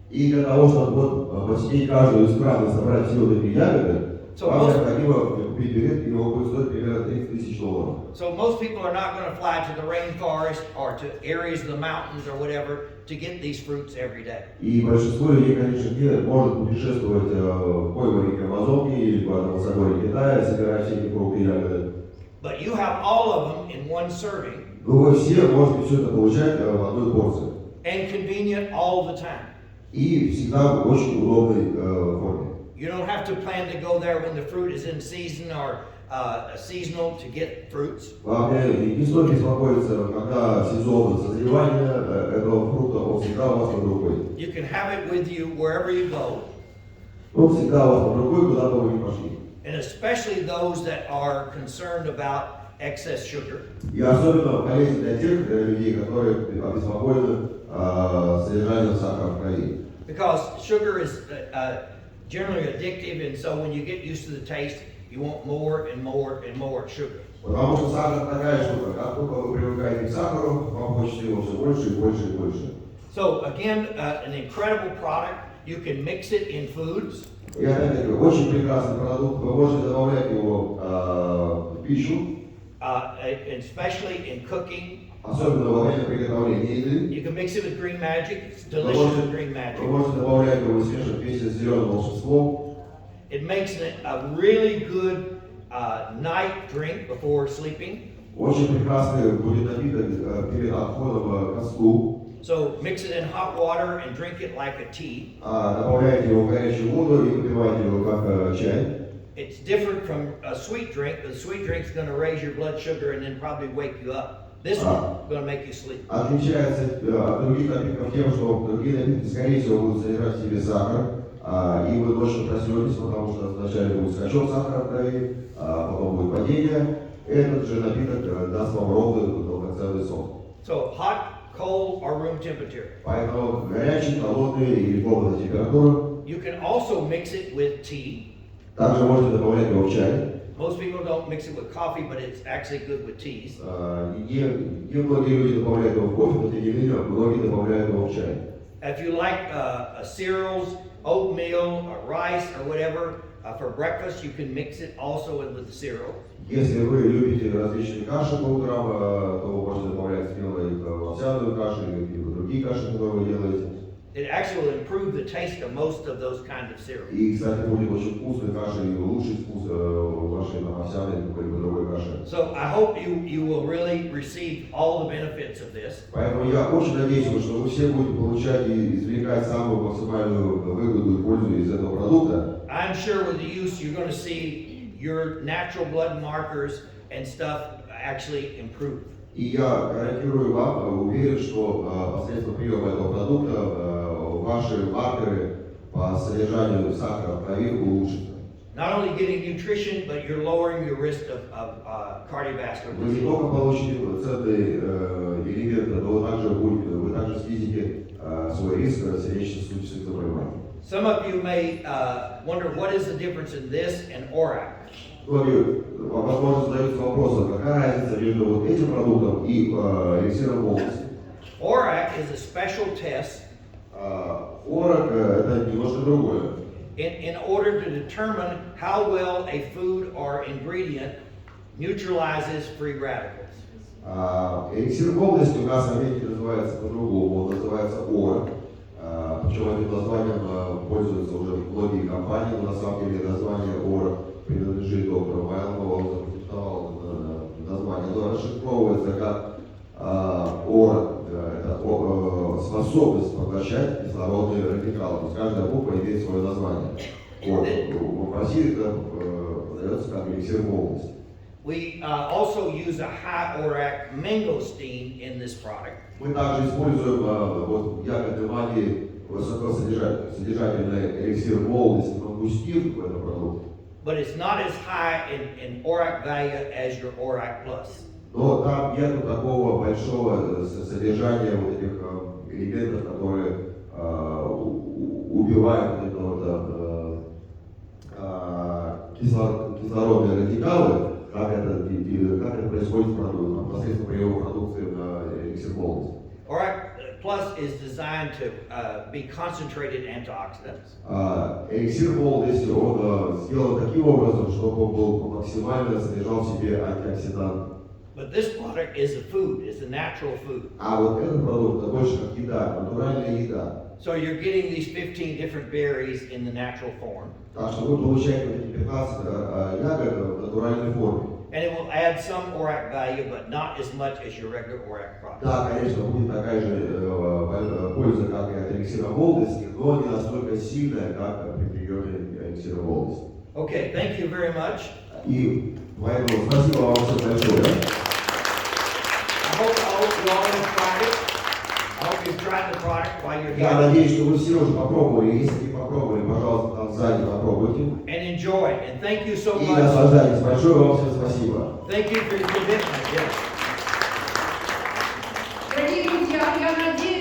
И для того, чтобы посетить каждую из стран и собрать все вот эти ягоды, вам необходимо купить билет, и его будет стоить примерно $30,000. So most people are not going to fly to the rainforest or to areas of the mountains or whatever to get these fruits every day. И большинство людей, конечно, не может путешествовать в поймы Амазонки или в высокогорье Китая, собирать все эти фрукты и ягоды. But you have all of them in one serving. Но вы все можете все это получать в одной порции. And convenient all the time. И всегда в очень удобной форме. You don't have to plan to go there when the fruit is in season or seasonal to get fruits. Вам не стоит беспокоиться, когда сезон созревания этого фрукта, он всегда у вас под рукой. You can have it with you wherever you go. Он всегда у вас под рукой, куда бы вы ни пошли. And especially those that are concerned about excess sugar. И особенно полезен для тех людей, которые обеспокоены содержанием сахара в крови. Because sugar is generally addictive, and so when you get used to the taste, you want more and more and more sugar. Потому что сахар такая штука, как только вы привыкаете к сахару, вам хочется его все больше и больше и больше. So again, an incredible product. You can mix it in foods. И опять-таки, очень прекрасный продукт, вы можете добавлять его в пищу. Especially in cooking. Особенно во время приготовления еды. You can mix it with green magic. It's delicious with green magic. Вы можете добавлять его, смешивать вместе с зеленым волшебством. It makes it a really good night drink before sleeping. Очень прекрасный будет напиток перед отходом ко сну. So mix it in hot water and drink it like a tea. Добавляйте его в горячую воду и выпивайте его как чай. It's different from a sweet drink. The sweet drink is going to raise your blood sugar and then probably wake you up. This one is going to make you sleep. Отличается от других напитков тем, что другие напитки, скорее всего, будут содержать в себе сахар, и вы ночью проснетесь, потому что вначале будет скачок сахара в крови, потом будет падение. Этот же напиток даст вам ровный полноценный сон. So hot, cold, or room temperature. Поэтому горячий, холодный или комнатная температура. You can also mix it with tea. Также можете добавлять его в чай. Most people don't mix it with coffee, but it's actually good with teas. Не многие люди добавляют его в кофе, но тем не менее многие добавляют его в чай. If you like cereals oatmeal or rice or whatever for breakfast, you can mix it also in with the cereal. Если вы любите различные каши по утрам, то вы можете добавлять смело их в овсяную кашу или в другие каши, которые вы делаете. It actually will improve the taste of most of those kinds of cereals. И, кстати, будет очень вкусной кашей и улучшить вкус вашей овсяной или какой-либо другой каши. So I hope you will really receive all the benefits of this. Поэтому я очень надеюсь, что вы все будете получать и извлекать самую максимальную выгоду и пользу из этого продукта. I'm sure with the use you're going to see your natural blood markers and stuff actually improve. И я гарантирую вам, уверен, что посредством приема этого продукта ваши маркеры по содержанию сахара в крови улучшатся. Not only getting nutrition, but you're lowering your risk of cardiovascular Вы не disease. только получите ценный элемент, но вы также снизите свой риск сердечно-сосудистых заболеваний. Some of you may wonder what is the difference in this and ORAC. Многие, возможно, задаются вопросом, какая разница между вот этим продуктом и эликсиром молодости. ORAC is a special test Орак это немножко другое. in order to determine how well a food or ingredient neutralizes free radicals. Эликсир молодости у нас в Америке называется по-другому, он называется Орак. Причем этим названием пользуются уже многие компании, но на самом деле название Орак принадлежит доктору Майлэму, он запатентовал название. Оно расшифровывается как Орак, это способность поглощать кислородные радикалы. То есть каждая буква имеет свое название. Вот. В России это называется как эликсир молодости. We also use a high ORAC mangosteen in this product. Мы также используем вот, ягодной магии высокосодержательный эликсир молодости мангустин в этом продукте. But it's not as high in ORAC value as your ORAC plus. Но там нет такого большого содержания вот этих элементов, которые убивают вот это кислородные радикалы, как это происходит посредством приема продукции на эликсир молодости. ORAC plus is designed to be concentrated antioxidants. Эликсир молодости он сделан таким образом, чтобы он был максимально содержал в себе антиоксиданты. But this product is a food, it's a natural food. А вот этот продукт это больше как еда, натуральная еда. So you're getting these 15 different berries in the natural form. Так что вы получаете вот эти 15 ягод в натуральной форме. And it will add some ORAC value, but not as much as your regular ORAC product. Да, конечно, будет такая же польза, как и от эликсира молодости, но не настолько сильная, как при приеме эликсира молодости. Okay, thank you very much. И поэтому спасибо вам всем большое. I hope you all have tried it. I hope you've tried the product while you're Я here. надеюсь, что вы все уже попробовали. Если не попробовали, пожалуйста, там сзади попробуйте. And enjoy it. And thank you so И much. наслаждайтесь. Большое вам всем спасибо. Thank you for your commitment. Yes. Дорогие друзья, я надеюсь,